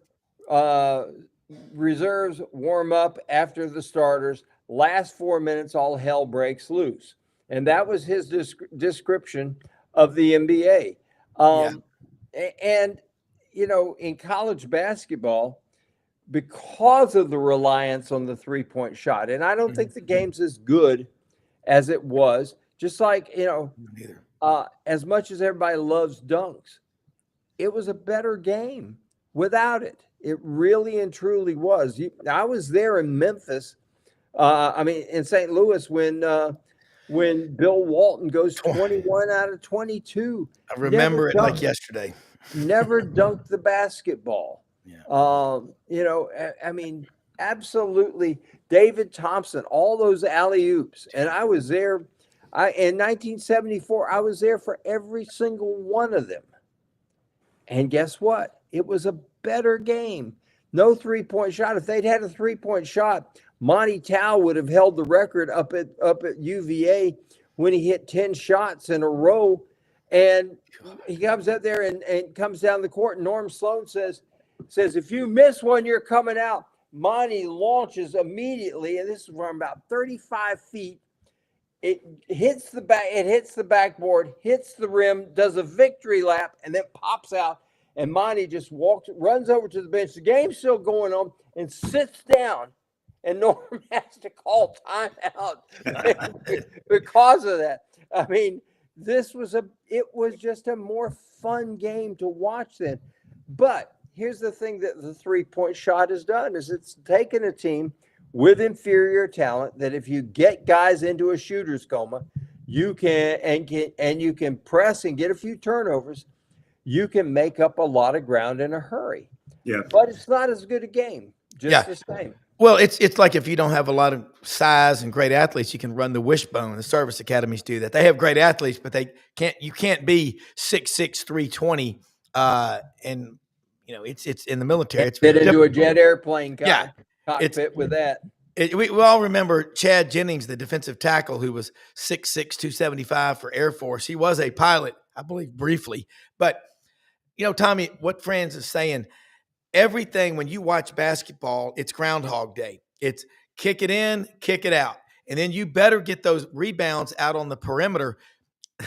reserves warm up after the starters. Last 4 minutes, all hell breaks loose, and that was his description of the NBA. And in college basketball, because of the reliance on the 3-point shot, and I don't think the game's as good as it was. Just like as much as everybody loves dunks, it was a better game without it. It really and truly was. I was there in Memphis. In St. Louis when Bill Walton goes 21 out of 22. I remember it like yesterday. Never dunked the basketball. Yeah. Absolutely. David Thompson, all those alley-oops. And I was there. In 1974, I was there for every single one of them. And guess what? It was a better game. No 3-point shot. If they'd had a 3-point shot, Monty Tao would have held the record up at UVA when he hit 10 shots in a row. And he comes up there and comes down the court. And Norm Sloan says, if you miss one, you're coming out. Monty launches immediately, and this is from about 35 feet. It hits the backboard, hits the rim, does a victory lap, and then pops out. And Monty just runs over to the bench. The game's still going on, and sits down. And Norm has to call timeout because of that. It was just a more fun game to watch then. But here's the thing that the 3-point shot has done is it's taken a team with inferior talent that if you get guys into a shooter's coma, you can press and get a few turnovers, you can make up a lot of ground in a hurry. Yeah. But it's not as good a game, the same. Well, it's like if you don't have a lot of size and great athletes, you can run the wishbone. The service academies do that. They have great athletes, but you can't be 6'6", 320. And it's in the military. It's fit into a jet airplane cockpit with that. We all remember Chad Jennings, the defensive tackle, who was 6'6", 275 for Air Force. He was a pilot, I believe, briefly. But, Tommy, what Franz is saying, everything when you watch basketball, it's Groundhog Day. It's kick it in, kick it out. And then you better get those rebounds out on the perimeter.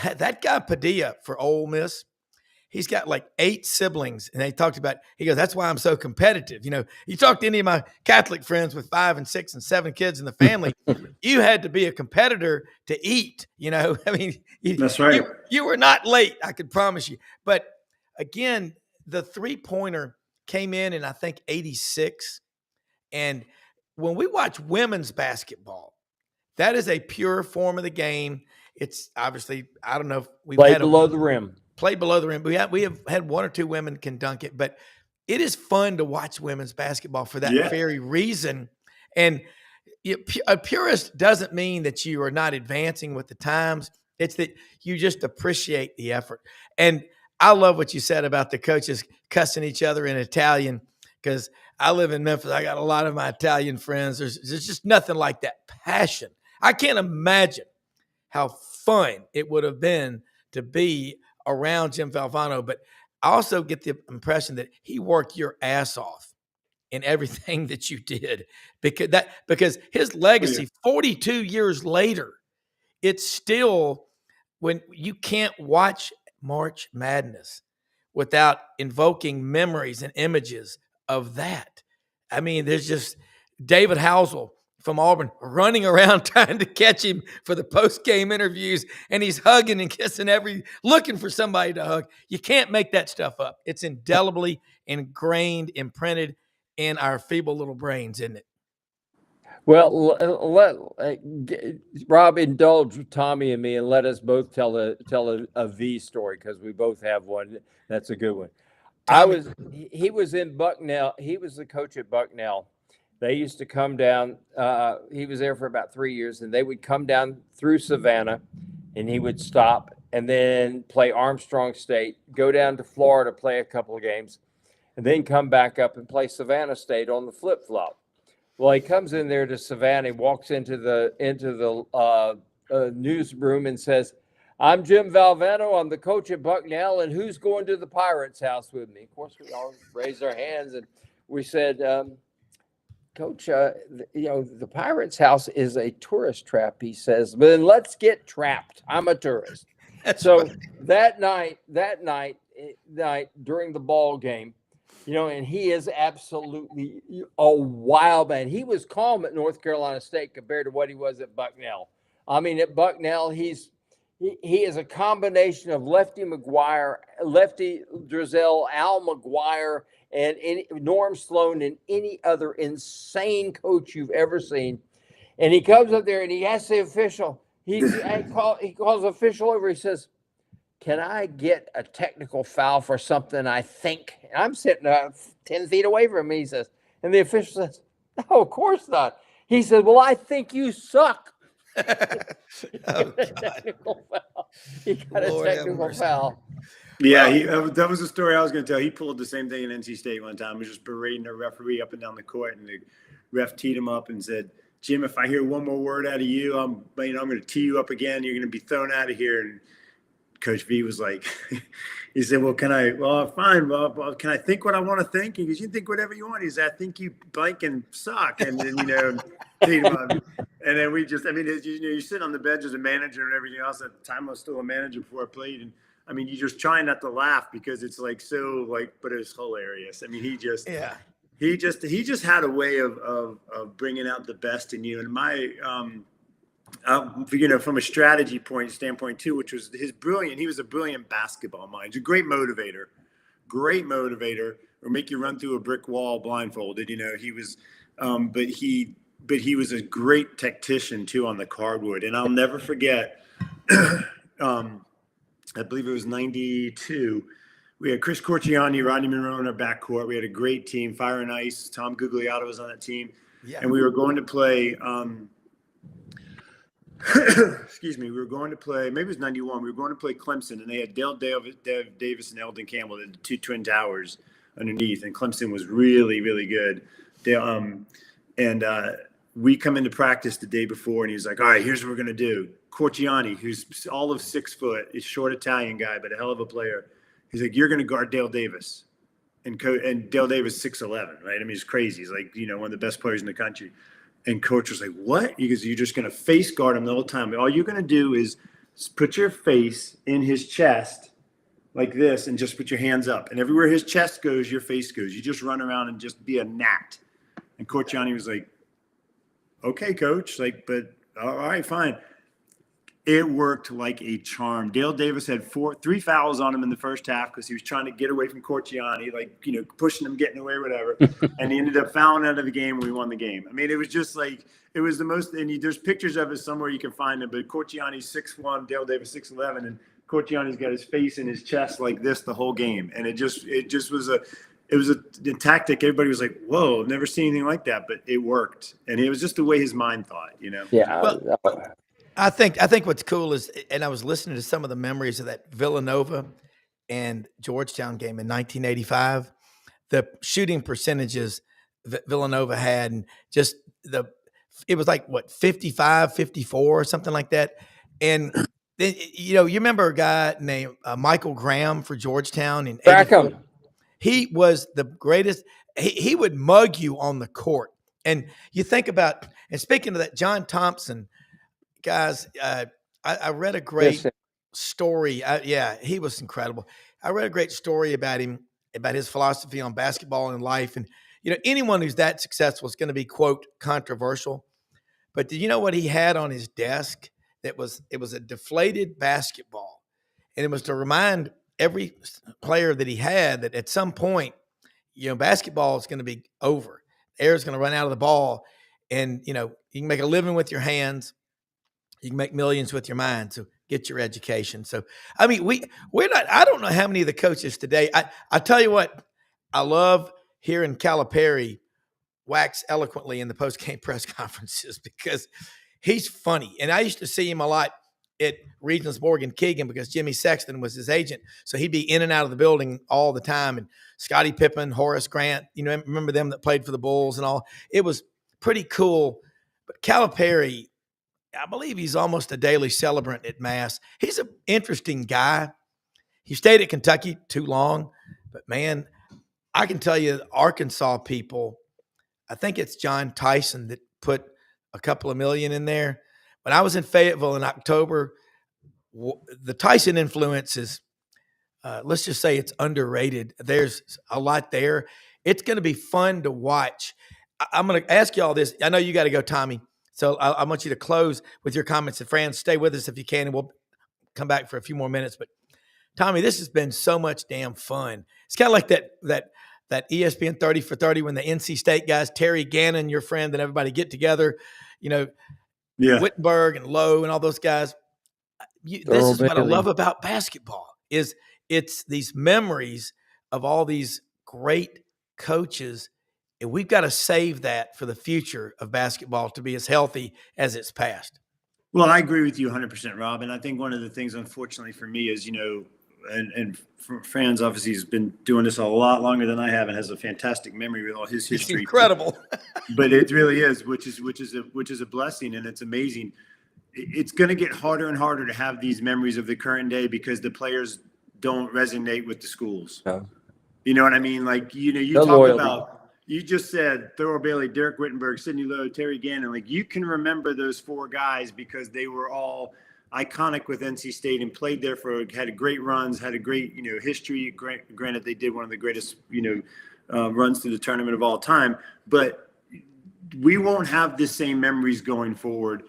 That guy Padilla for Ole Miss, he's got like 8 siblings. And he goes, that's why I'm so competitive. You talk to any of my Catholic friends with 5 and 6 and 7 kids in the family, you had to be a competitor to eat. That's right. You were not late, I could promise you. But again, the 3-pointer came in I think 86. And when we watch women's basketball, that is a pure form of the game. It's obviously, I don't know if we've played below the rim. Played below the rim. We have had 1 or 2 women can dunk it, but it is fun to watch women's basketball for that very reason. And a purist doesn't mean that you are not advancing with the times. It's that you just appreciate the effort. And I love what you said about the coaches cussing each other in Italian, because I live in Memphis. I got a lot of my Italian friends. There's just nothing like that passion. I can't imagine how fun it would have been to be around Jim Valvano, but I also get the impression that he worked your ass off in everything that you did, because his legacy 42 years later, it's still, when you can't watch March Madness without invoking memories and images of that. There's just David Housel from Auburn running around trying to catch him for the post-game interviews, and he's hugging and kissing looking for somebody to hug. You can't make that stuff up. It's indelibly ingrained, imprinted in our feeble little brains, isn't it? Well, Rob, indulge Tommy and me, and let us both tell a V story, because we both have one. That's a good one. He was in Bucknell. He was the coach at Bucknell. They used to come down. He was there for about 3 years, and they would come down through Savannah, and he would stop and then play Armstrong State, go down to Florida, play a couple of games, and then come back up and play Savannah State on the flip-flop. Well, he comes in there to Savannah, he walks into the newsroom and says, I'm Jim Valvano. I'm the coach at Bucknell, and who's going to the Pirates house with me? Of course, we all raised our hands, and we said, Coach, the Pirates house is a tourist trap, he says. But then let's get trapped. I'm a tourist. So that night during the ball game, and he is absolutely a wild man. He was calm at North Carolina State compared to what he was at Bucknell. I mean, at Bucknell, he is a combination of Lefty Drizel, Al McGuire, and Norm Sloan, and any other insane coach you've ever seen. And he comes up there and he asks the official. He calls the official over. He says, "Can I get a technical foul for something I think?" And I'm sitting 10 feet away from him. He says, and the official says, "No, of course not." He said, "Well, I think you suck." Technical foul. He got a technical foul. Yeah, that was the story I was going to tell. He pulled the same thing in NC State one time. He was just berating a referee up and down the court, and the ref teed him up and said, "Jim, if I hear one more word out of you, I'm going to tee you up again. You're going to be thrown out of here." And Coach V was like, he said, "Well, fine. Well, can I think what I want to think?" He goes, "You think whatever you want." He said, "I think you blank and suck." And then, teed him up. And then you sit on the bench as a manager and everything else. At the time, I was still a manager before I played. And you just try not to laugh because it's but it was hilarious. he just had a way of bringing out the best in you. And from a strategy standpoint too, which was he was a brilliant basketball mind. He's a great motivator, or make you run through a brick wall blindfolded. He was, but he was a great tactician too on the cardwood. And I'll never forget, I believe it was 92. We had Chris Corciani, Rodney Monroe in our backcourt. We had a great team, Fire and Ice. Tom Gugliotta was on that team. Yeah. And we were going to play we were going to play, maybe it was 91. We were going to play Clemson, and they had Dale Davis and Eldon Campbell, the two twin towers underneath. And Clemson was really, really good. We come into practice the day before, and he was like, "All right, here's what we're going to do." Corciani, who's all of 6 foot, is short Italian guy, but a hell of a player. He's like, "You're going to guard Dale Davis." And Dale Davis, 6'11", right? He's crazy. He's like, one of the best players in the country. And coach was like, "What?" He goes, "You're just going to face guard him the whole time. All you're going to do is put your face in his chest like this and just put your hands up. And everywhere his chest goes, your face goes. You just run around and just be a gnat." And Corciani was like, "Okay, coach, but all right, fine." It worked like a charm. Dale Davis had 3 fouls on him in the first half because he was trying to get away from Corciani, pushing him, getting away, whatever. And he ended up fouling out of the game, and we won the game. It was just it was the most. And there's pictures of it somewhere you can find it. But Corciani's 6'1", Dale Davis 6'11", and Corciani's got his face in his chest like this the whole game. And it just was a tactic. Everybody was like, "Whoa, I've never seen anything like that," but it worked. And it was just the way his mind thought, Yeah. Well, I think what's cool is, and I was listening to some of the memories of that Villanova and Georgetown game in 1985, the shooting percentages Villanova had, and just it was 55, 54 or something like that. And then, you remember a guy named Michael Graham for Georgetown in 84? He was the greatest. He would mug you on the court. And you think about, and speaking of that, John Thompson, guys, I read a great story. He was incredible. I read a great story about him, about his philosophy on basketball and life. And, anyone who's that successful is going to be, quote, controversial. But do you know what he had on his desk? It was a deflated basketball. And it was to remind every player that he had that at some point, basketball is going to be over. Air is going to run out of the ball. And, you can make a living with your hands. You can make millions with your mind. So get your education. So, we're not, I don't know how many of the coaches today, I tell you what, I love hearing Calipari wax eloquently in the post-game press conferences because he's funny. And I used to see him a lot at Regents Morgan Keegan because Jimmy Sexton was his agent. So he'd be in and out of the building all the time. And Scottie Pippen, Horace Grant, remember them that played for the Bulls and all. It was pretty cool. But Calipari, I believe he's almost a daily celebrant at Mass. He's an interesting guy. He stayed at Kentucky too long, but man, I can tell you, Arkansas people, I think it's John Tyson that put a couple of million in there. When I was in Fayetteville in October, the Tyson influence is, let's just say it's underrated. There's a lot there. It's going to be fun to watch. I'm going to ask you all this. I know you got to go, Tommy. So I want you to close with your comments. And Franz, stay with us if you can, and we'll come back for a few more minutes. But Tommy, this has been so much damn fun. It's kind of like that ESPN 30 for 30 when the NC State guys, Terry Gannon, your friend, and everybody get together, Wittenberg and Lowe and all those guys. This is what I love about basketball is it's these memories of all these great coaches, and we've got to save that for the future of basketball to be as healthy as it's past. Well, I agree with you 100%, Rob. And I think one of the things, unfortunately for me, is, and Franz obviously has been doing this a lot longer than I have and has a fantastic memory with all his history. It's incredible. But it really is, which is a blessing, and it's amazing. It's going to get harder and harder to have these memories of the current day because the players don't resonate with the schools. No. You know what I mean? Like, you talk loyalty. About, you just said Thurl Bailey, Derek Wittenberg, Sidney Lowe, Terry Gannon. Like, you can remember those four guys because they were all iconic with NC State and played there had great runs, had a great, history. Granted, they did one of the greatest, runs through the tournament of all time. But we won't have the same memories going forward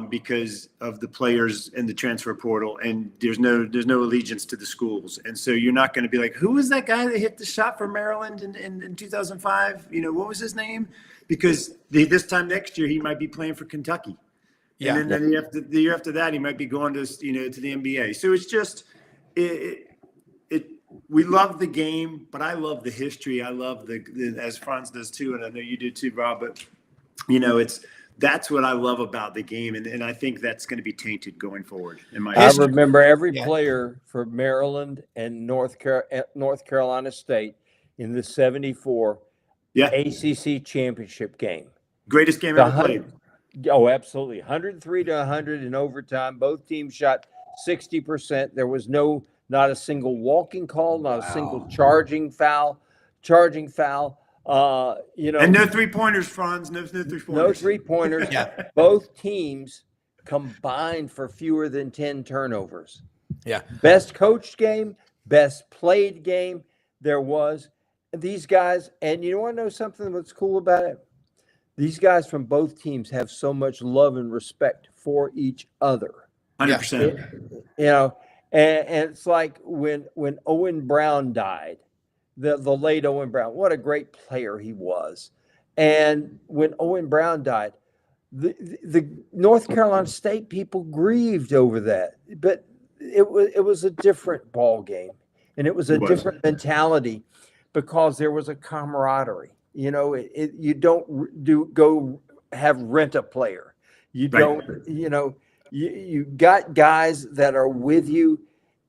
because of the players in the transfer portal, and there's no allegiance to the schools, and so you're not going to be like, who was that guy that hit the shot for Maryland in 2005? What was his name? Because this time next year he might be playing for Kentucky, and then the year after that he might be going to to the NBA. So it's just we love the game, but I love the history. I love the as Franz does too, and I know you do too, Rob. But that's what I love about the game, and I think that's going to be tainted going forward. I remember every player for Maryland and North Carolina State in the '74 ACC championship game. Greatest game ever played. Oh, absolutely. 103 to 100 in overtime. Both teams shot 60%. There was not a single walking call, not a single charging foul. And no 3-pointers, Franz. No 3-pointers. No 3-pointers. Both teams combined for fewer than 10 turnovers. Yeah. Best coached game, best played game there was. These guys, and you want to know something that's cool about it? These guys from both teams have so much love and respect for each other. 100%. And it's like when Owen Brown died, the late Owen Brown, what a great player he was. And when Owen Brown died, the North Carolina State people grieved over that, but it was a different ball game, and it was a different mentality because there was a camaraderie. You don't go have rent a player. You don't, you got guys that are with you,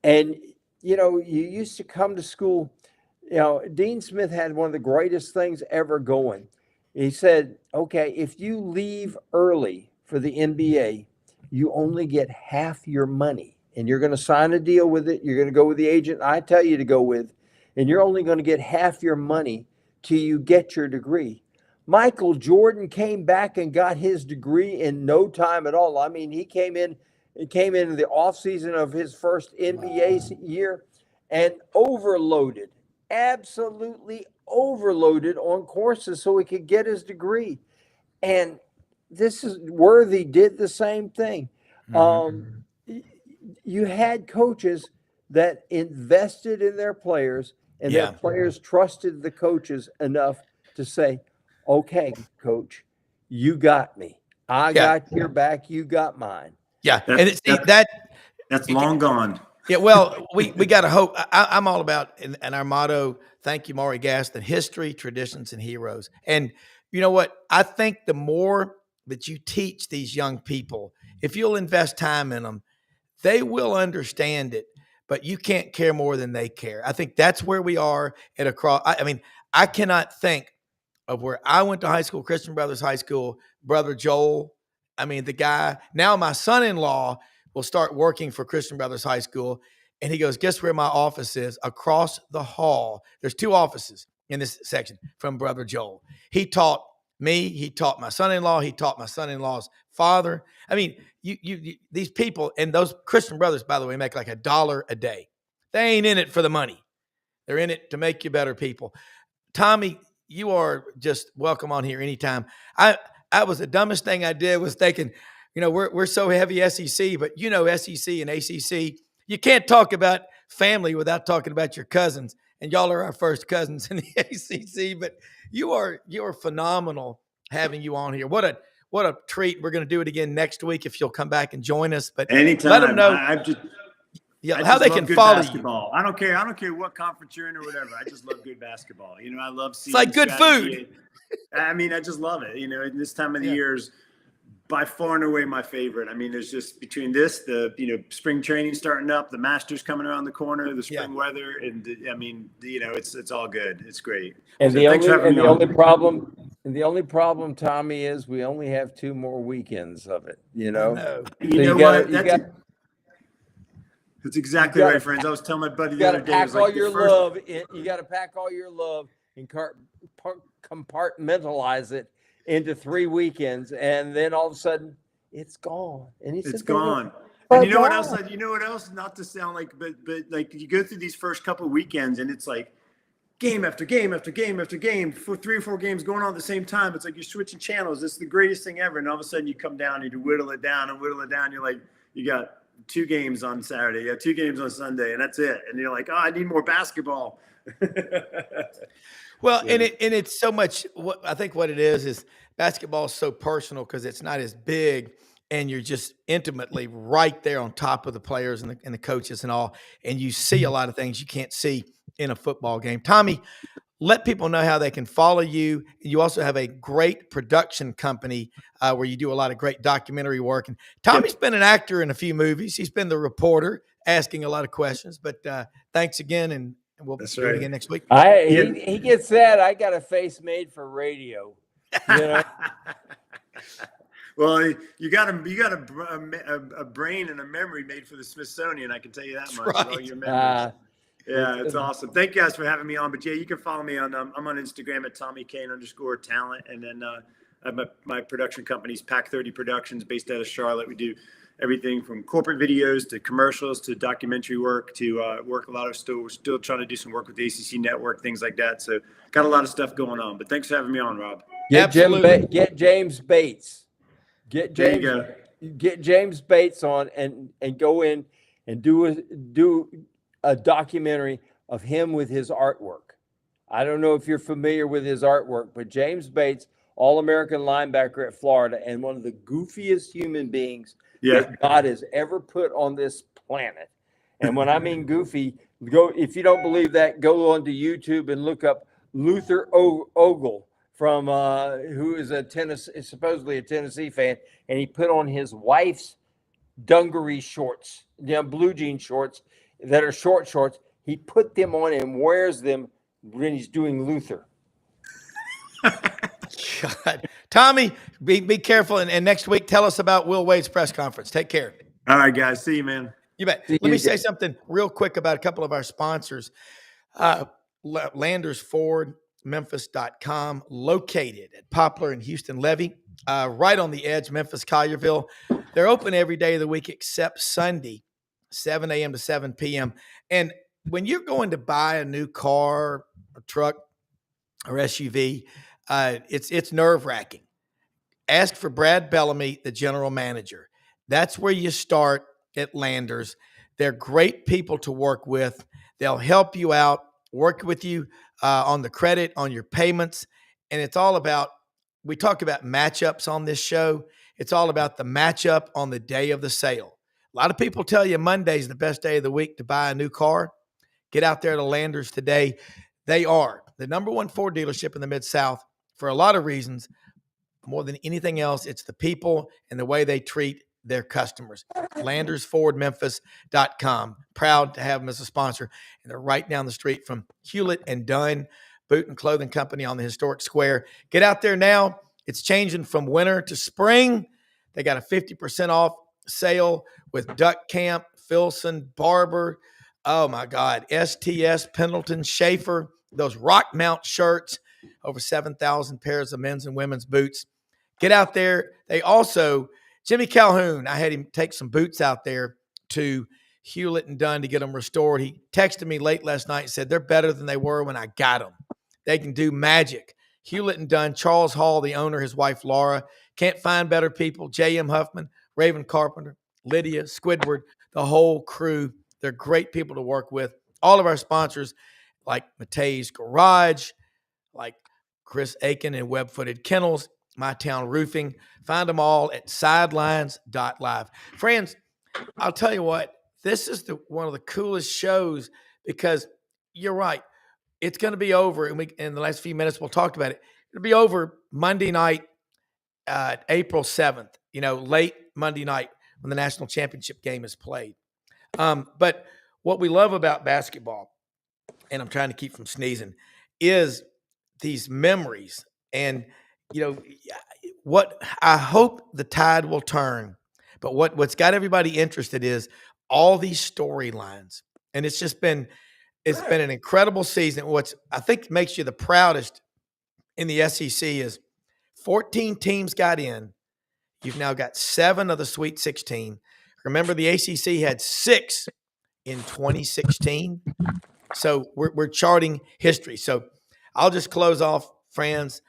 and you used to come to school. Dean Smith had one of the greatest things ever going. He said, okay, if you leave early for the NBA, you only get half your money, and you're going to sign a deal with it. You're going to go with the agent I tell you to go with, and you're only going to get half your money till you get your degree. Michael Jordan came back and got his degree in no time at all. I mean, he came in the offseason of his first NBA year and absolutely overloaded on courses so he could get his degree. And Worthy did the same thing. Mm-hmm. You had coaches that invested in their players, and their players trusted the coaches enough to say, okay, coach, you got me. I got your back. You got mine. Yeah. That's long gone. Yeah. Well, we got to hope. I'm all about, and our motto, thank you, Maury Gaston, history, traditions, and heroes. And you know what? I think the more that you teach these young people, if you'll invest time in them, they will understand it. But you can't care more than they care. I think that's where we are at across. I cannot think of where I went to high school, Christian Brothers High School, Brother Joel I mean, the guy, now my son-in-law will start working for Christian Brothers High School. And he goes, guess where my office is? Across the hall. There's 2 offices in this section from Brother Joel. He taught me. He taught my son-in-law. He taught my son-in-law's father. I mean, you these people, and those Christian Brothers, by the way, make like $1 a day. They ain't in it for the money. They're in it to make you better people. Tommy, you are just welcome on here anytime. I was the dumbest thing I did was thinking, we're so heavy SEC, but SEC and ACC, you can't talk about family without talking about your cousins. And y'all are our first cousins in the ACC, but you are phenomenal having you on here. What a treat. We're going to do it again next week if you'll come back and join us. But anytime. Let them know how they can follow basketball. You. I don't care what conference you're in or whatever. I just love good basketball. I love seeing. It's like good food. I mean, I just love it. And this time of the year is by far and away my favorite. I mean, there's just between this, the spring training starting up, the Masters coming around the corner, the spring weather, and it's all good. It's great. And the only problem, Tommy, is we only have 2 more weekends of it. That's exactly right, friends. I was telling my buddy the other day. You got to pack all your love and compartmentalize it into 3 weekends, and then all of a sudden it's gone. And it's gone. And you know what else? Not to sound like, but like you go through these first couple of weekends, and it's like game after game after game after game for 3 or 4 games going on at the same time. It's like you're switching channels. It's the greatest thing ever. And all of a sudden you come down and you whittle it down. You're like, you got 2 games on Saturday, you got 2 games on Sunday, and that's it. And you're like, I need more basketball. Well, and it's so much. I think what it is basketball is so personal because it's not as big, and you're just intimately right there on top of the players and the coaches and all, and you see a lot of things you can't see in a football game. Tommy, let people know how they can follow you. You also have a great production company where you do a lot of great documentary work. And Tommy's been an actor in a few movies. He's been the reporter asking a lot of questions. But thanks again, and we'll do it again next week. He gets that. I got a face made for radio. Well, you got a brain and a memory made for the Smithsonian. I can tell you that much. Right. All your memories. Yeah, it's awesome. Thank you guys for having me on. But you can follow me on. I'm on Instagram at TommyKane_talent, and then I have my production company's Pack 30 Productions, based out of Charlotte. We do everything from corporate videos to commercials to documentary work to work a lot of still trying to do some work with the ACC network, things like that. So got a lot of stuff going on. But thanks for having me on, Rob. Get James Bates. Get James Bates on and go in and do a documentary of him with his artwork. I don't know if you're familiar with his artwork, but James Bates, All-American linebacker at Florida, and one of the goofiest human beings that God has ever put on this planet. And when I mean goofy, if you don't believe that, go onto YouTube and look up Luther Ogle from who is supposedly a Tennessee fan, and he put on his wife's dungaree shorts, blue jean shorts that are short shorts. He put them on and wears them when he's doing Luther. God. Tommy, be careful. And next week, tell us about Will Wade's press conference. Take care. All right, guys. See you, man. You bet. Let me say something real quick about a couple of our sponsors. LandersFordMemphis.com, located at Poplar and Houston Levy, right on the edge, Memphis, Collierville. They're open every day of the week except Sunday, 7 a.m. to 7 p.m. And when you're going to buy a new car, or truck, or SUV, it's nerve-wracking. Ask for Brad Bellamy, the general manager. That's where you start at Landers. They're great people to work with. They'll help you out, work with you on the credit, on your payments. And it's all about, we talk about matchups on this show. It's all about the matchup on the day of the sale. A lot of people tell you Monday's the best day of the week to buy a new car. Get out there to Landers today. They are the number one Ford dealership in the Mid-South for a lot of reasons. More than anything else, it's the people and the way they treat their customers. LandersFordMemphis.com. Proud to have them as a sponsor. And they're right down the street from Hewlett and Dunn Boot and Clothing Company on the historic square. Get out there now. It's changing from winter to spring. They got a 50% off sale with Duck Camp, Filson, Barber. Oh my God. STS, Pendleton, Schaefer, those Rock Mount shirts, over 7,000 pairs of men's and women's boots. Get out there. They also, Jimmy Calhoun, I had him take some boots out there to Hewlett and Dunn to get them restored. He texted me late last night and said they're better than they were when I got them. They can do magic. Hewlett and Dunn, Charles Hall, the owner, his wife Laura, can't find better people. J.M. Huffman, Raven Carpenter, Lydia, Squidward, the whole crew. They're great people to work with. All of our sponsors, like Matei's Garage, like Chris Aiken and Web Footed Kennels, My Town Roofing. Find them all at sidelines.live. Friends, I'll tell you what, this is one of the coolest shows because you're right. It's going to be over, and in the last few minutes we'll talk about it. It'll be over Monday night, April 7th, late Monday night when the national championship game is played. But what we love about basketball, and I'm trying to keep from sneezing, is these memories. And, what I hope the tide will turn, but what's got everybody interested is all these storylines. And it's just been, an incredible season. What's I think makes you the proudest in the SEC is 14 teams got in. You've now got 7 of the Sweet 16. Remember, the ACC had 6 in 2016. So we're charting history. So I'll just close off, Franz.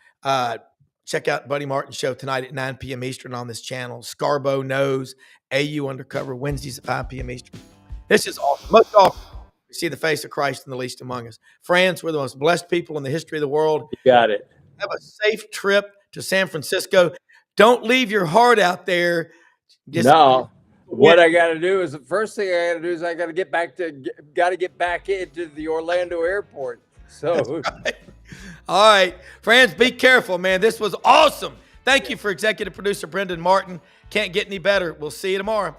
Check out Buddy Martin's show tonight at 9 p.m. Eastern on this channel. Scarbo Knows, AU Undercover, Wednesdays at 5 p.m. Eastern. This is awesome. Most often, we see the face of Christ in the least among us. Franz, we're the most blessed people in the history of the world. You got it. Have a safe trip to San Francisco. Don't leave your heart out there. What I got to do is the first thing I got to do is I got to get back into the Orlando airport. So, right. All right, Franz, be careful, man. This was awesome. Thank you for executive producer Brendan Martin. Can't get any better. We'll see you tomorrow.